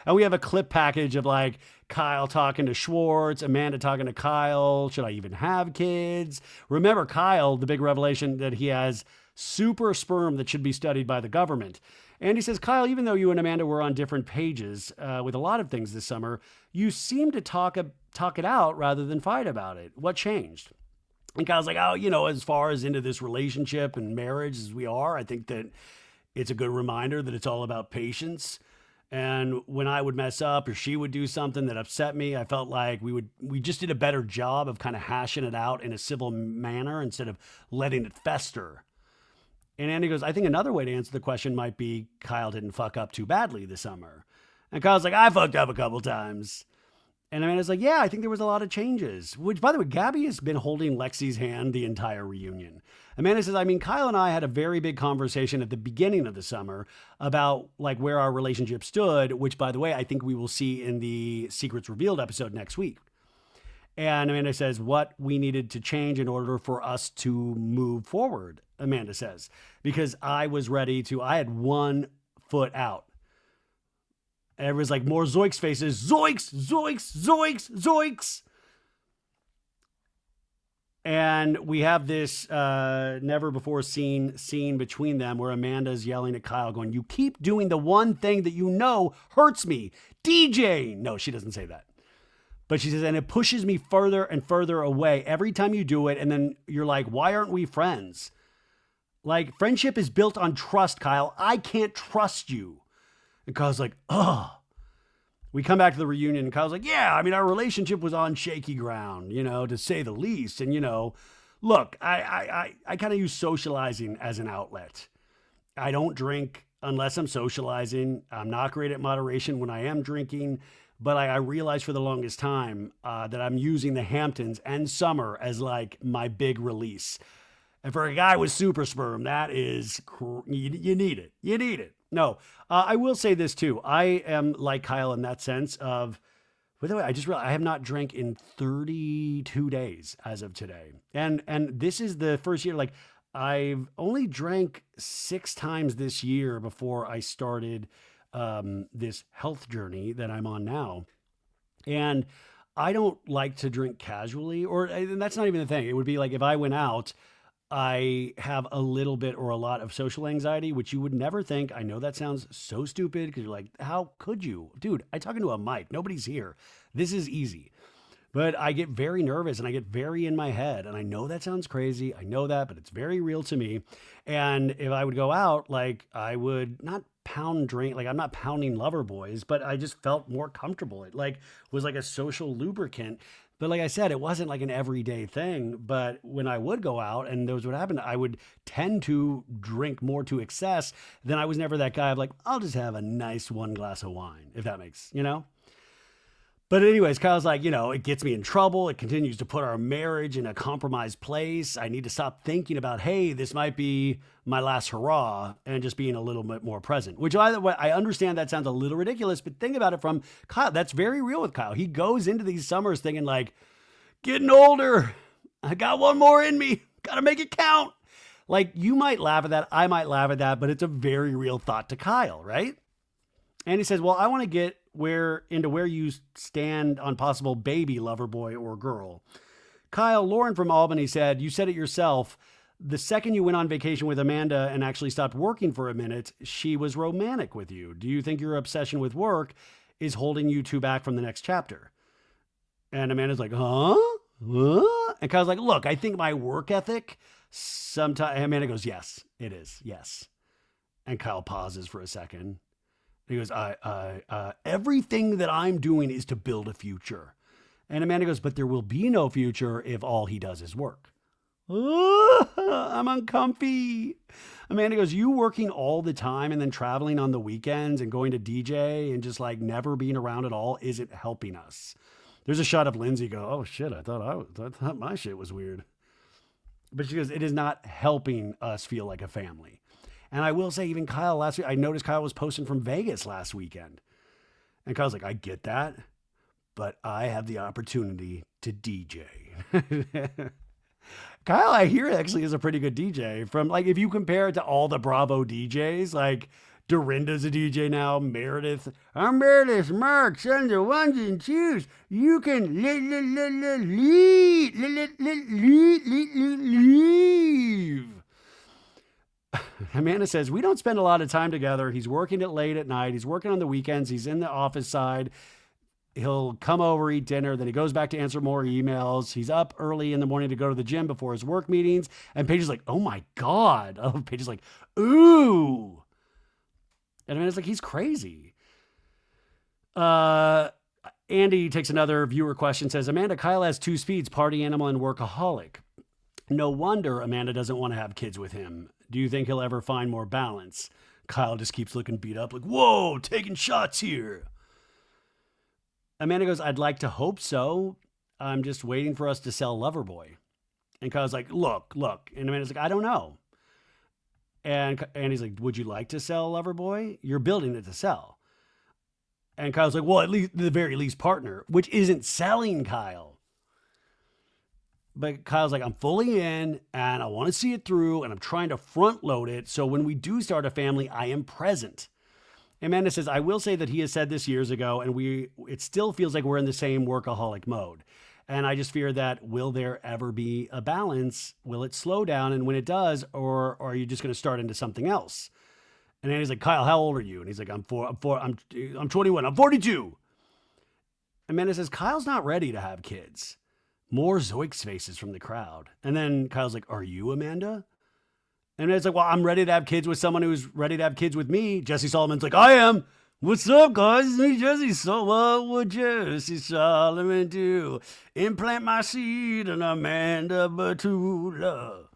And we have a clip package of like Kyle talking to Schwartz, Amanda talking to Kyle. Should I even have kids? Remember Kyle, the big revelation that he has super sperm that should be studied by the government. And he says, Kyle, even though you and Amanda were on different pages with a lot of things this summer, you seem to talk it out rather than fight about it. What changed? And Kyle's like, oh, you know, as far as into this relationship and marriage as we are, I think that it's a good reminder that it's all about patience. And when I would mess up or she would do something that upset me, I felt like we just did a better job of kind of hashing it out in a civil manner instead of letting it fester. And Andy goes, I think another way to answer the question might be Kyle didn't fuck up too badly this summer. And Kyle's like, I fucked up a couple times. And Amanda's like, yeah, I think there was a lot of changes. Which, by the way, Gabby has been holding Lexi's hand the entire reunion. Amanda says, I mean, Kyle and I had a very big conversation at the beginning of the summer about like where our relationship stood, which, by the way, I think we will see in the Secrets Revealed episode next week. And Amanda says what we needed to change in order for us to move forward, Amanda says, because I had one foot out. Everyone's like, more Zoinks faces. Zoinks, Zoinks, Zoinks, Zoinks. And we have this never before seen scene between them where Amanda's yelling at Kyle going, you keep doing the one thing that you know hurts me. DJ. No, she doesn't say that. But she says, and it pushes me further and further away every time you do it. And then you're like, why aren't we friends? Like, friendship is built on trust, Kyle. I can't trust you. And Kyle's like, oh. We come back to the reunion and Kyle's like, yeah, I mean, our relationship was on shaky ground, to say the least. And, look, I kind of use socializing as an outlet. I don't drink unless I'm socializing. I'm not great at moderation when I am drinking. But I realized for the longest time that I'm using the Hamptons and summer as like my big release. And for a guy with super sperm, that is, you need it. You need it. No, I will say this too. I am like Kyle in that sense of, by the way, I just realized I have not drank in 32 days as of today. And this is the first year, like I've only drank 6 times this year before I started this health journey that I'm on now. And I don't like to drink casually, and that's not even the thing. It would be like if I went out, I have a little bit or a lot of social anxiety, which you would never think. I know that sounds so stupid because you're like, how could you? Dude, I'm talking to a mic. Nobody's here. This is easy. But I get very nervous and I get very in my head. And I know that sounds crazy. I know that, but it's very real to me. And if I would go out, like I would not pound drink, like I'm not pounding lover boys, but I just felt more comfortable. It like was like a social lubricant. But like I said, it wasn't like an everyday thing. But when I would go out and those would happen, I would tend to drink more to excess. Then I was never that guy of like, I'll just have a nice 1 glass of wine, if that makes, But anyways, Kyle's like, it gets me in trouble. It continues to put our marriage in a compromised place. I need to stop thinking about, hey, this might be my last hurrah, and just being a little bit more present, which I understand that sounds a little ridiculous, but think about it from Kyle. That's very real with Kyle. He goes into these summers thinking like, getting older. I got one more in me. Got to make it count. Like you might laugh at that. I might laugh at that, but it's a very real thought to Kyle, right? And he says, well, I want to get where you stand on possible baby lover boy or girl. Kyle, Lauren from Albany said, you said it yourself. The second you went on vacation with Amanda and actually stopped working for a minute, she was romantic with you. Do you think your obsession with work is holding you two back from the next chapter? And Amanda's like, huh? And Kyle's like, look, I think my work ethic sometimes, Amanda goes, yes, it is. Yes. And Kyle pauses for a second. He goes, everything that I'm doing is to build a future. And Amanda goes, but there will be no future if all he does is work. I'm uncomfy. Amanda goes, you working all the time and then traveling on the weekends and going to DJ and just like never being around at all isn't helping us. There's a shot of Lindsay go, oh shit, I thought my shit was weird. But she goes, it is not helping us feel like a family. And I will say, even Kyle last week, I noticed Kyle was posting from Vegas last weekend. And Kyle's like, I get that, but I have the opportunity to DJ. Kyle, I hear actually is a pretty good DJ. From like, if you compare it to all the Bravo DJs, like Dorinda's a DJ now, Meredith. I'm Meredith, Mark, Sandra, ones and twos. You can leave. Amanda says, we don't spend a lot of time together. He's working it late at night. He's working on the weekends. He's in the office side. He'll come over, eat dinner. Then he goes back to answer more emails. He's up early in the morning to go to the gym before his work meetings. And Paige is like, oh my God. Oh, Paige is like, ooh. And Amanda's like, he's crazy. Andy takes another viewer question, says, Amanda, Kyle has 2 speeds, party animal and workaholic. No wonder Amanda doesn't want to have kids with him. Do you think he'll ever find more balance? Kyle just keeps looking beat up like, whoa, taking shots here. Amanda goes, I'd like to hope so. I'm just waiting for us to sell Loverboy. And Kyle's like, look. And Amanda's like, I don't know. And Andy's like, would you like to sell Loverboy? You're building it to sell. And Kyle's like, well, at least the very least partner, which isn't selling Kyle. But Kyle's like, I'm fully in and I want to see it through and I'm trying to front load it. So when we do start a family, I am present. Amanda says, I will say that he has said this years ago and it still feels like we're in the same workaholic mode. And I just fear that will there ever be a balance? Will it slow down? And when it does, or are you just going to start into something else? And Andy's like, Kyle, how old are you? And he's like, I'm 21. I'm 42. Amanda says, Kyle's not ready to have kids. More Zoiks faces from the crowd. And then Kyle's like, are you, Amanda? And it's like, well, I'm ready to have kids with someone who's ready to have kids with me. Jesse Solomon's like, I am. What's up, guys? It's me, Jesse. So what would Jesse Solomon do? Implant my seed in Amanda Batula.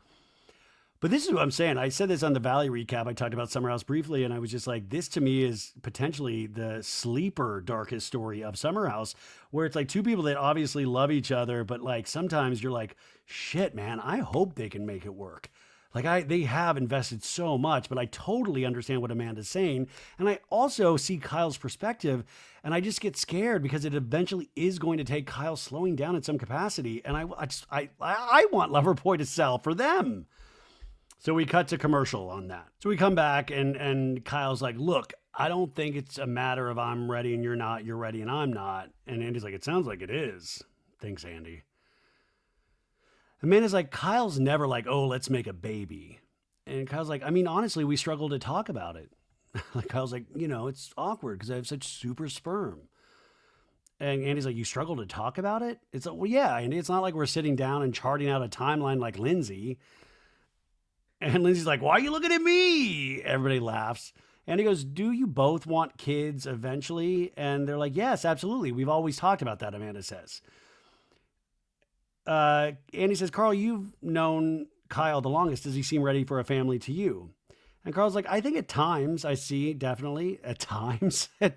But this is what I'm saying. I said this on the Valley recap. I talked about Summer House briefly, and I was just like, this to me is potentially the sleeper darkest story of Summer House, where it's like two people that obviously love each other, but like sometimes you're like, shit, man, I hope they can make it work. Like they have invested so much, but I totally understand what Amanda's saying. And I also see Kyle's perspective, and I just get scared because it eventually is going to take Kyle slowing down in some capacity. And I want Loverboy to sell for them. So we cut to commercial on that. So we come back and Kyle's like, look, I don't think it's a matter of I'm ready and you're not, you're ready and I'm not. And Andy's like, it sounds like it is. Thanks, Andy. Amanda's like, Kyle's never like, oh, let's make a baby. And Kyle's like, I mean, honestly, we struggle to talk about it. Like Kyle's like, it's awkward because I have such super sperm. And Andy's like, you struggle to talk about it? It's like, well, yeah, Andy, it's not like we're sitting down and charting out a timeline like Lindsay. And Lindsay's like, why are you looking at me? Everybody laughs. And he goes, do you both want kids eventually? And they're like, yes, absolutely. We've always talked about that, Amanda says. Andy says, Carl, you've known Kyle the longest. Does he seem ready for a family to you? And Carl's like, I think at times I see, definitely. At times. And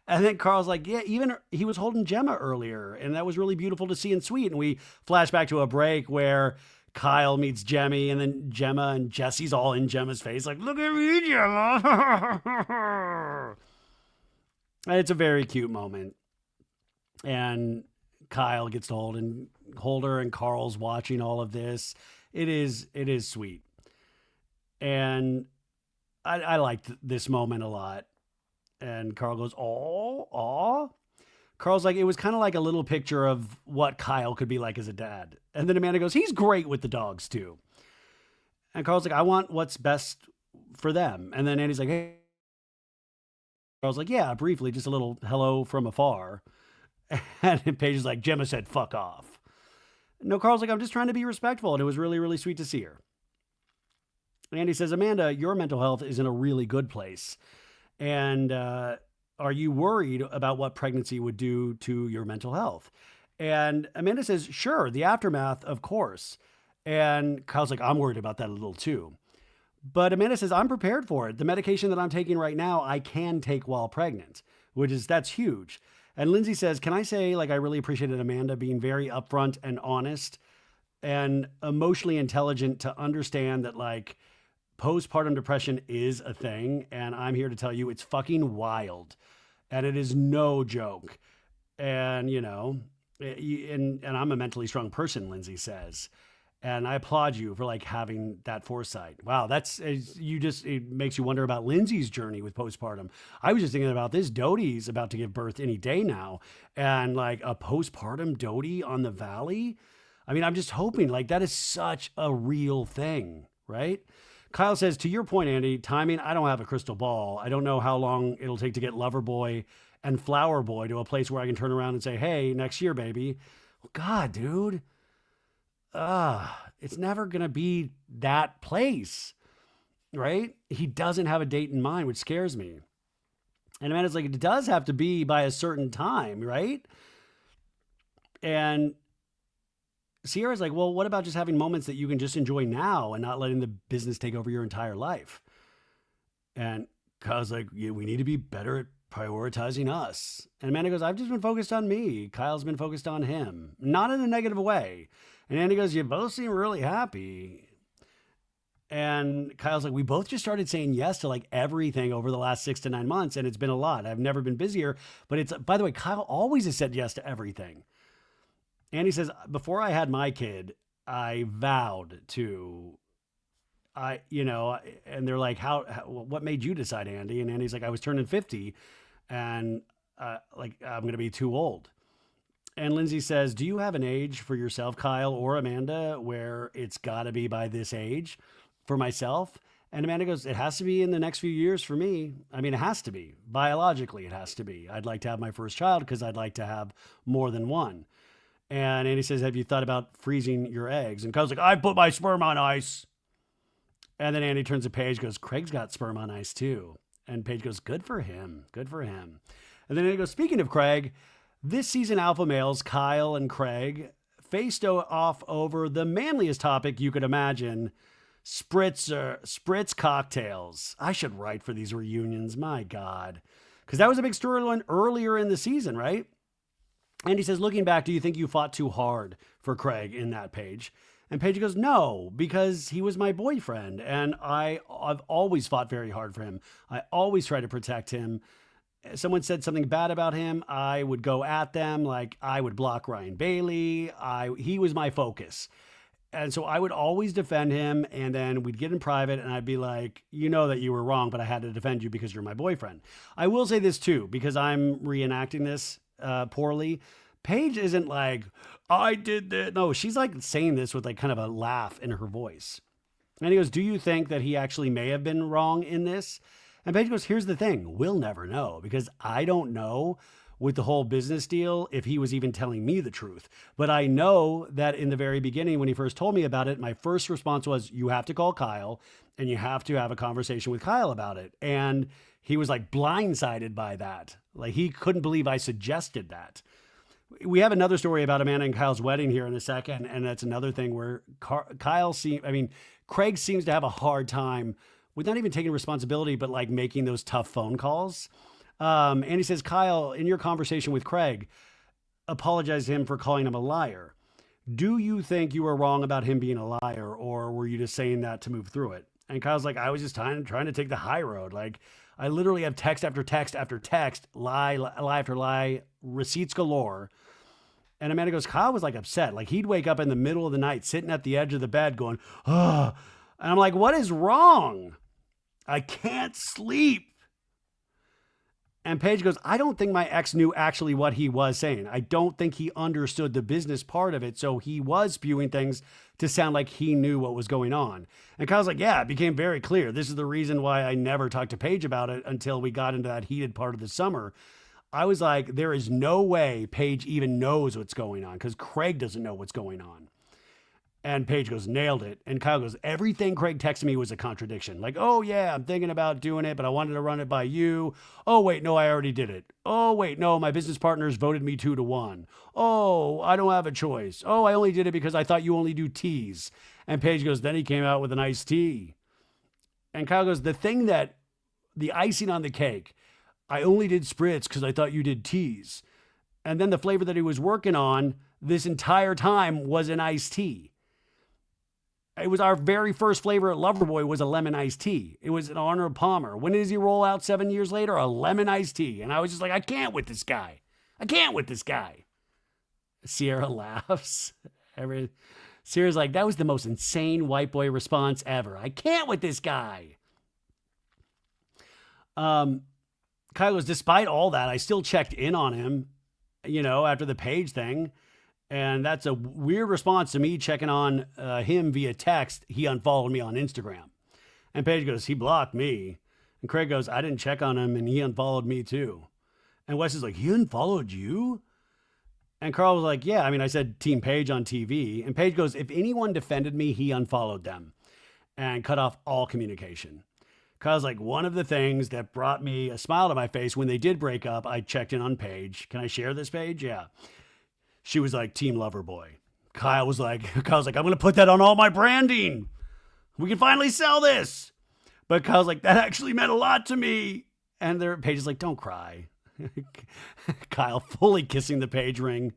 then Carl's like, yeah, even he was holding Gemma earlier. And that was really beautiful to see and sweet. And we flash back to a break where Kyle meets Jemmy, and then Gemma and Jesse's all in Gemma's face, like, look at me, Gemma. And it's a very cute moment. And Kyle gets to hold her, and Carl's watching all of this. It is sweet. And I liked this moment a lot. And Carl goes, aw. Carl's like, it was kind of like a little picture of what Kyle could be like as a dad. And then Amanda goes, he's great with the dogs too. And Carl's like, I want what's best for them. And then Andy's like, hey. Carl's like, yeah, briefly, just a little hello from afar. And Paige is like, Gemma said, fuck off. No, Carl's like, I'm just trying to be respectful. And it was really, really sweet to see her. Andy says, Amanda, your mental health is in a really good place. And, are you worried about what pregnancy would do to your mental health? And Amanda says, sure, the aftermath, of course. And Kyle's like, I'm worried about that a little too. But Amanda says, I'm prepared for it. The medication that I'm taking right now, I can take while pregnant, that's huge. And Lindsay says, can I say, like, I really appreciated Amanda being very upfront and honest and emotionally intelligent to understand that, like, postpartum depression is a thing, and I'm here to tell you it's fucking wild, and it is no joke. And, and I'm a mentally strong person, Lindsay says, and I applaud you for like having that foresight. Wow, it makes you wonder about Lindsay's journey with postpartum. I was just thinking about this. Doute's about to give birth any day now, and like a postpartum Doute on the Valley. I mean, I'm just hoping, like, that is such a real thing, right? Kyle says, to your point, Andy, timing, I don't have a crystal ball. I don't know how long it'll take to get Loverboy and Flower Boy to a place where I can turn around and say, hey, next year, baby. God, dude. It's never going to be that place, right? He doesn't have a date in mind, which scares me. And Amanda's like, it does have to be by a certain time, right? And Sierra's like, well, what about just having moments that you can just enjoy now and not letting the business take over your entire life? And Kyle's like, yeah, we need to be better at prioritizing us. And Amanda goes, I've just been focused on me. Kyle's been focused on him. Not in a negative way. And Andy goes, you both seem really happy. And Kyle's like, we both just started saying yes to like everything over the last 6 to 9 months. And it's been a lot. I've never been busier, but it's, by the way, Kyle always has said yes to everything. Andy says, before I had my kid, I vowed to, and they're like, what made you decide, Andy? And Andy's like, I was turning 50 and I'm going to be too old. And Lindsay says, do you have an age for yourself, Kyle or Amanda, where it's got to be by this age for myself? And Amanda goes, it has to be in the next few years for me. I mean, it has to be. Biologically, it has to be. I'd like to have my first child because I'd like to have more than one. And Andy says, have you thought about freezing your eggs? And Kyle's like, I put my sperm on ice. And then Andy turns to Paige, goes, Craig's got sperm on ice too. And Paige goes, good for him. Good for him. And then Andy goes, speaking of Craig, this season alpha males, Kyle and Craig, faced off over the manliest topic you could imagine, spritz cocktails. I should write for these reunions. My God. Because that was a big storyline earlier in the season, right? And he says, looking back, do you think you fought too hard for Craig in that, Paige? And Paige goes, no, because he was my boyfriend. And I've always fought very hard for him. I always try to protect him. Someone said something bad about him, I would go at them. Like I would block Ryan Bailey. He was my focus. And so I would always defend him. And then we'd get in private and I'd be like, you know that you were wrong, but I had to defend you because you're my boyfriend. I will say this too, because I'm reenacting this poorly. Paige isn't like, I did that. No, she's like saying this with like kind of a laugh in her voice. And he goes, do you think that he actually may have been wrong in this? And Paige goes, here's the thing. We'll never know because I don't know with the whole business deal if he was even telling me the truth. But I know that in the very beginning, when he first told me about it, my first response was, you have to call Kyle and you have to have a conversation with Kyle about it. And he was like blindsided by that. Like he couldn't believe I suggested that. We have another story about Amanda and Kyle's wedding here in a second. And that's another thing where Craig seems to have a hard time with not even taking responsibility, but like making those tough phone calls. And he says, Kyle, in your conversation with Craig, apologize to him for calling him a liar. Do you think you were wrong about him being a liar, or were you just saying that to move through it? And Kyle's like, I was just trying to take the high road. Like I literally have text after text after text, lie after lie, receipts galore. And Amanda goes, Kyle was like upset. Like he'd wake up in the middle of the night, sitting at the edge of the bed going, oh, and I'm like, what is wrong? I can't sleep. And Paige goes, I don't think my ex knew actually what he was saying. I don't think he understood the business part of it. So he was spewing things to sound like he knew what was going on. And Kyle's like, yeah, it became very clear. This is the reason why I never talked to Paige about it until we got into that heated part of the summer. I was like, there is no way Paige even knows what's going on because Craig doesn't know what's going on. And Paige goes, nailed it. And Kyle goes, everything Craig texted me was a contradiction. Like, oh yeah, I'm thinking about doing it, but I wanted to run it by you. Oh wait, no, I already did it. Oh wait, no, my business partners voted me 2-1. Oh, I don't have a choice. Oh, I only did it because I thought you only do teas. And Paige goes, then he came out with an iced tea. And Kyle goes, the icing on the cake, I only did spritz because I thought you did teas. And then the flavor that he was working on this entire time was an iced tea. It was our very first flavor at Loverboy was a lemon iced tea. It was in honor of Palmer. When does he roll out 7 years later? A lemon iced tea. And I was just like, I can't with this guy. I can't with this guy. Ciara laughs. Ciara's like, that was the most insane white boy response ever. I can't with this guy. Kyle goes, despite all that, I still checked in on him, after the Paige thing. And that's a weird response to me checking on him via text. He unfollowed me on Instagram. And Paige goes, he blocked me. And Craig goes, I didn't check on him and he unfollowed me too. And Wes is like, he unfollowed you? And Carl was like, yeah, I said Team Paige on TV. And Paige goes, if anyone defended me, he unfollowed them and cut off all communication. Kyle's like, one of the things that brought me a smile to my face when they did break up, I checked in on Paige. Can I share this, Paige? Yeah. She was like, Team Loverboy. Kyle's like, I'm going to put that on all my branding. We can finally sell this. But Kyle's like, that actually meant a lot to me. And Paige is like, don't cry. Kyle fully kissing the Paige ring.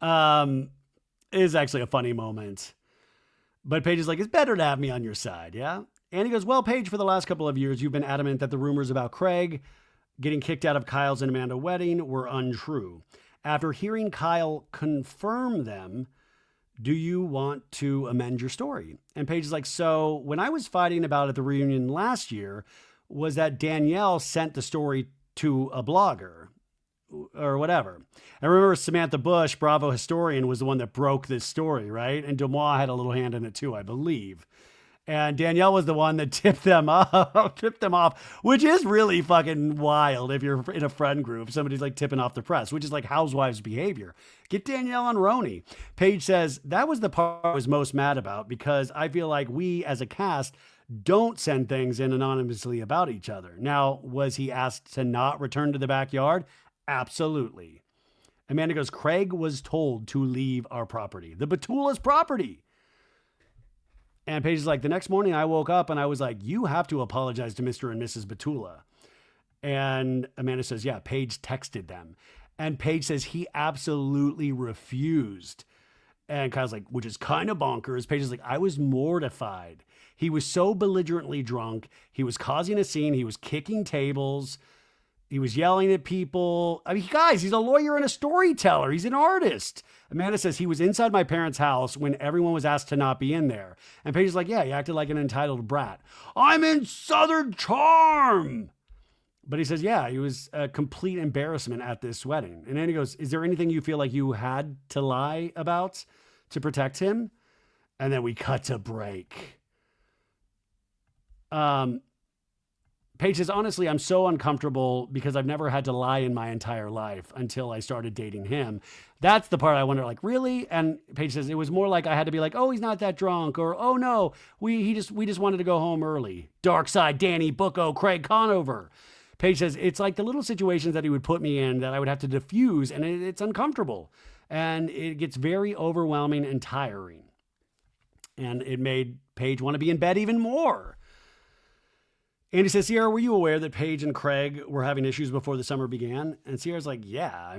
It is actually a funny moment. But Paige is like, it's better to have me on your side, yeah? And he goes, well, Paige, for the last couple of years, you've been adamant that the rumors about Craig getting kicked out of Kyle's and Amanda wedding were untrue. After hearing Kyle confirm them, do you want to amend your story? And Paige is like, so when I was fighting about at the reunion last year, was that Danielle sent the story to a blogger or whatever. I remember Samantha Bush, Bravo historian, was the one that broke this story, right? And Demois had a little hand in it too, I believe. And Danielle was the one that tipped them off, which is really fucking wild if you're in a friend group. Somebody's like tipping off the press, which is like housewives behavior. Get Danielle on Roni. Paige says, that was the part I was most mad about because I feel like we as a cast don't send things in anonymously about each other. Now, was he asked to not return to the backyard? Absolutely. Amanda goes, Craig was told to leave our property, the Batula's property. And Paige is like, the next morning I woke up and I was like, you have to apologize to Mr. and Mrs. Batula. And Amanda says, yeah, Paige texted them. And Paige says he absolutely refused. And Kyle's like, which is kind of bonkers. Paige is like, I was mortified. He was so belligerently drunk. He was causing a scene. He was kicking tables. He was yelling at people. I mean, guys, he's a lawyer and a storyteller. He's an artist. Amanda says he was inside my parents' house when everyone was asked to not be in there. And Paige is like, yeah, he acted like an entitled brat. I'm in Southern Charm. But he says, yeah, he was a complete embarrassment at this wedding. And then he goes, is there anything you feel like you had to lie about to protect him? And then we cut to break. Paige says, honestly, I'm so uncomfortable because I've never had to lie in my entire life until I started dating him. That's the part I wonder, like, really? And Paige says, it was more like I had to be like, oh, he's not that drunk, or, oh no, we just wanted to go home early. Dark side, Danny, Bucco, Craig, Conover. Paige says, it's like the little situations that he would put me in that I would have to diffuse, and it's uncomfortable. And it gets very overwhelming and tiring. And it made Paige want to be in bed even more. Andy says, Ciara, were you aware that Paige and Craig were having issues before the summer began? And Ciara's like, yeah.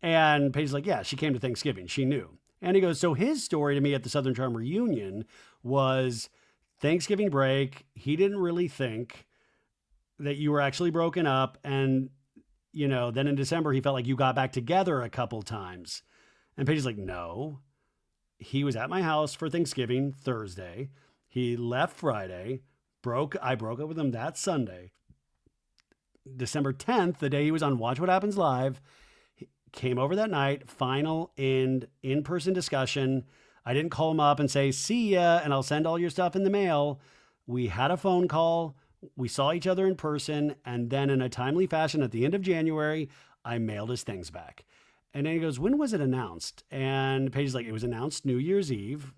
And Paige's like, yeah, she came to Thanksgiving. She knew. And he goes, so his story to me at the Southern Charm reunion was Thanksgiving break. He didn't really think that you were actually broken up. And, you know, then in December, he felt like you got back together a couple times. And Paige's like, no. He was at my house for Thanksgiving Thursday. He left Friday. I broke up with him that Sunday. December 10th, the day he was on Watch What Happens Live, he came over that night, final and in-person discussion. I didn't call him up and say, see ya, and I'll send all your stuff in the mail. We had a phone call. We saw each other in person. And then in a timely fashion at the end of January, I mailed his things back. And then he goes, when was it announced? And Paige's like, it was announced New Year's Eve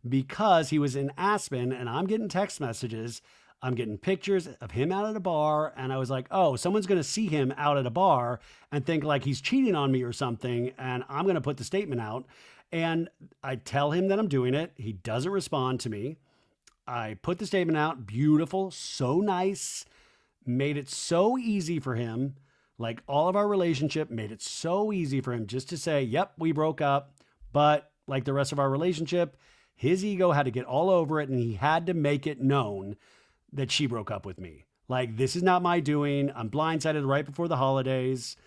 because he was in Aspen and I'm getting text messages. I'm getting pictures of him out at a bar. And I was like, oh, someone's going to see him out at a bar and think like he's cheating on me or something. And I'm going to put the statement out. And I tell him that I'm doing it. He doesn't respond to me. I put the statement out. Beautiful. So nice. Made it so easy for him. Like all of our relationship made it so easy for him just to say, yep, we broke up. But like the rest of our relationship, his ego had to get all over it and he had to make it known that she broke up with me. Like, this is not my doing. I'm blindsided right before the holidays.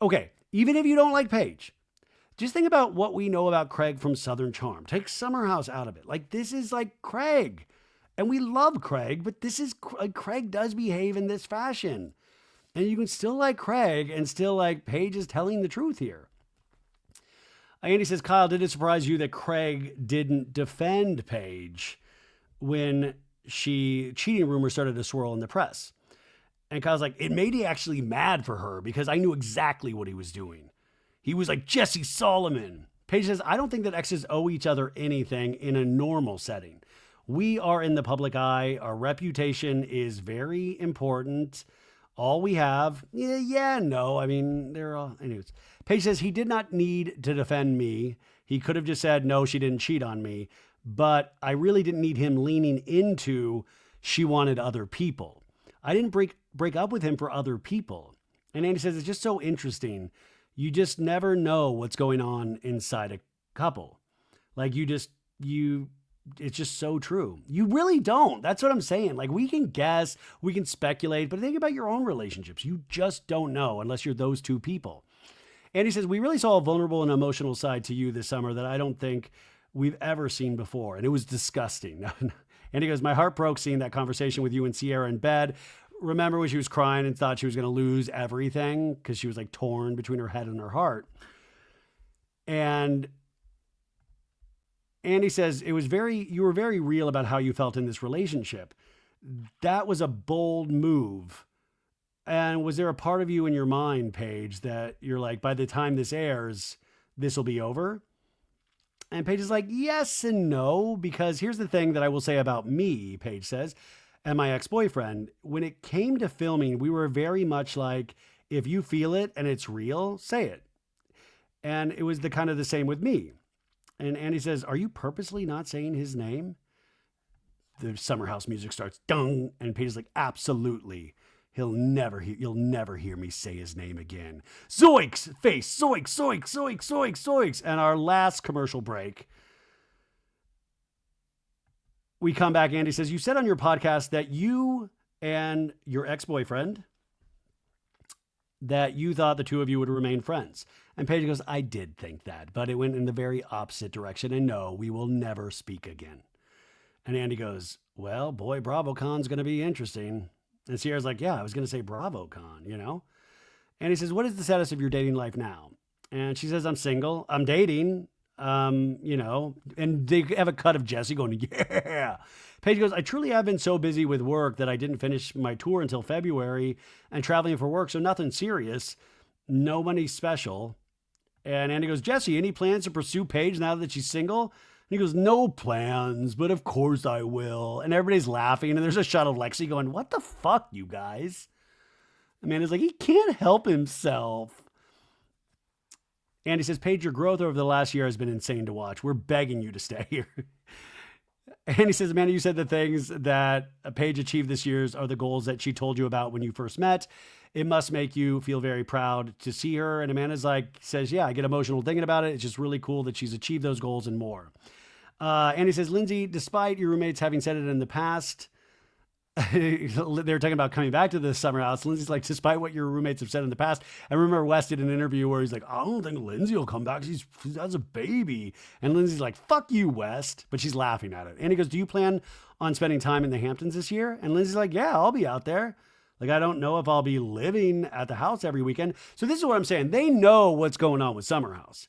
Okay, even if you don't like Paige, just think about what we know about Craig from Southern Charm. Take Summer House out of it. Like, this is like Craig. And we love Craig, but this is, Craig does behave in this fashion. And you can still like Craig and still like Paige is telling the truth here. Andy says, Kyle, did it surprise you that Craig didn't defend Paige when cheating rumors started to swirl in the press? And Kyle's like, it made me actually mad for her because I knew exactly what he was doing. He was like Jesse Solomon. Paige says, I don't think that exes owe each other anything in a normal setting. We are in the public eye. Our reputation is very important. All we have, no. I mean, they're all, anyways. Paige says he did not need to defend me. He could have just said, no, she didn't cheat on me. but I really didn't need him leaning into she wanted other people. I didn't break up with him for other people. And Andy says, it's just so interesting. You just never know what's going on inside a couple. Like it's just so true. You really don't. That's what I'm saying. Like we can guess, we can speculate, but think about your own relationships. You just don't know unless you're those two people. And he says, we really saw a vulnerable and emotional side to you this summer that I don't think we've ever seen before. And it was disgusting. And he goes, my heart broke seeing that conversation with you and Ciara in bed. Remember when she was crying and thought she was going to lose everything because she was like torn between her head and her heart. And Andy says, you were very real about how you felt in this relationship. That was a bold move. And was there a part of you in your mind, Paige, that you're like, by the time this airs, this will be over? And Paige is like, yes and no, because here's the thing that I will say about me, Paige says, and my ex-boyfriend. When it came to filming, we were very much like, if you feel it and it's real, say it. And it was the same with me. And Andy says, are you purposely not saying his name? The summer house music starts, dung, and Paige is like, absolutely. You'll never hear me say his name again. Zoinks! Face! Zoinks! Zoinks! Zoinks! Zoinks! Zoinks! And our last commercial break, we come back. Andy says, you said on your podcast that you and your ex-boyfriend, that you thought the two of you would remain friends. And Paige goes, I did think that, but it went in the very opposite direction. And no, we will never speak again. And Andy goes, well, boy, BravoCon's going to be interesting. And Sierra's like, yeah, I was going to say BravoCon, you know? And he says, what is the status of your dating life now? And she says, I'm single. I'm dating, you know, and they have a cut of Jesse going, yeah. Paige goes, I truly have been so busy with work that I didn't finish my tour until February and traveling for work. So nothing serious, no money special. And Andy goes, Jesse, any plans to pursue Paige now that she's single? And he goes, no plans, but of course I will. And everybody's laughing. And there's a shot of Lexi going, what the fuck, you guys? Amanda's like, he can't help himself. Andy says, Paige, your growth over the last year has been insane to watch. We're begging you to stay here. And he says, Amanda, you said the things that Paige achieved this year are the goals that she told you about when you first met. It must make you feel very proud to see her. And Amanda's like, says, yeah, I get emotional thinking about it. It's just really cool that she's achieved those goals and more. And he says, Lindsay, despite your roommates having said it in the past, they were talking about coming back to the summer house. Lindsay's like, despite what your roommates have said in the past. I remember West did an interview where he's like, I don't think Lindsay will come back. She has a baby. And Lindsay's like, fuck you, West. But she's laughing at it. And he goes, do you plan on spending time in the Hamptons this year? And Lindsay's like, yeah, I'll be out there. Like, I don't know if I'll be living at the house every weekend. So this is what I'm saying. They know what's going on with Summer House.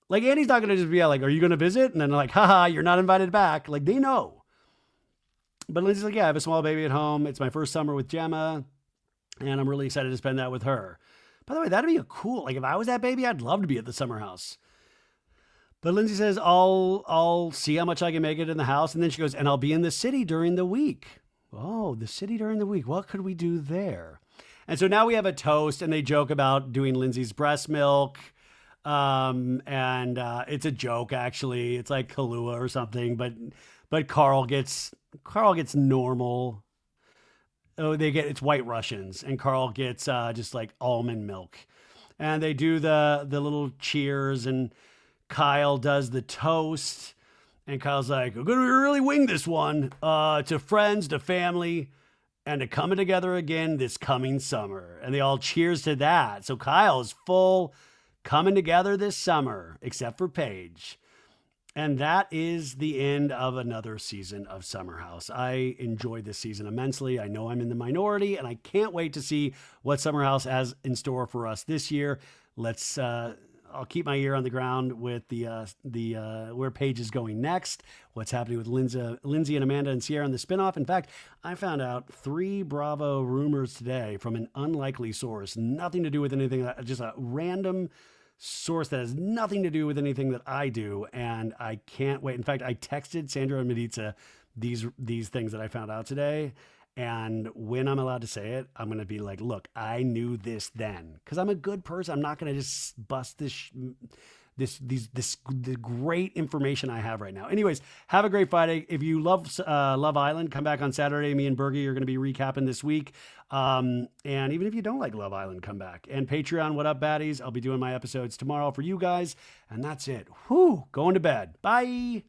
Like, Andy's not going to just be like, are you going to visit? And then like, haha, you're not invited back. Like, they know. But Lindsay's like, yeah, I have a small baby at home. It's my first summer with Gemma, and I'm really excited to spend that with her. By the way, that'd be a cool, like if I was that baby, I'd love to be at the summer house. But Lindsay says, I'll see how much I can make it in the house. And then she goes, and I'll be in the city during the week. Oh, the city during the week. What could we do there? And so now we have a toast, and they joke about doing Lindsay's breast milk. And it's a joke, actually. It's like Kahlua or something, but Carl gets normal. Oh, it's White Russians, and Carl gets just like almond milk, and they do the little cheers, and Kyle does the toast, and Kyle's like, "I'm gonna really wing this one to friends, to family, and to coming together again this coming summer," and they all cheers to that. So Kyle is full coming together this summer, except for Paige. And that is the end of another season of Summer House. I enjoyed this season immensely. I know I'm in the minority, and I can't wait to see what Summer House has in store for us this year. I'll keep my ear on the ground with the where Paige is going next, what's happening with Lindsay and Amanda and Sierra in the spinoff. In fact, I found out 3 Bravo rumors today from an unlikely source, nothing to do with anything, just a random source that has nothing to do with anything that I do, and I can't wait. In fact, I texted Sandra and Maritza these things that I found out today, and when I'm allowed to say it, I'm going to be like, look, I knew this then, because I'm a good person. I'm not going to just bust the great information I have right now. Anyways, have a great Friday. If you love Love Island, come back on Saturday. Me and Bergie are going to be recapping this week. And even if you don't like Love Island, come back. And Patreon, what up, baddies? I'll be doing my episodes tomorrow for you guys. And that's it. Whew, going to bed. Bye.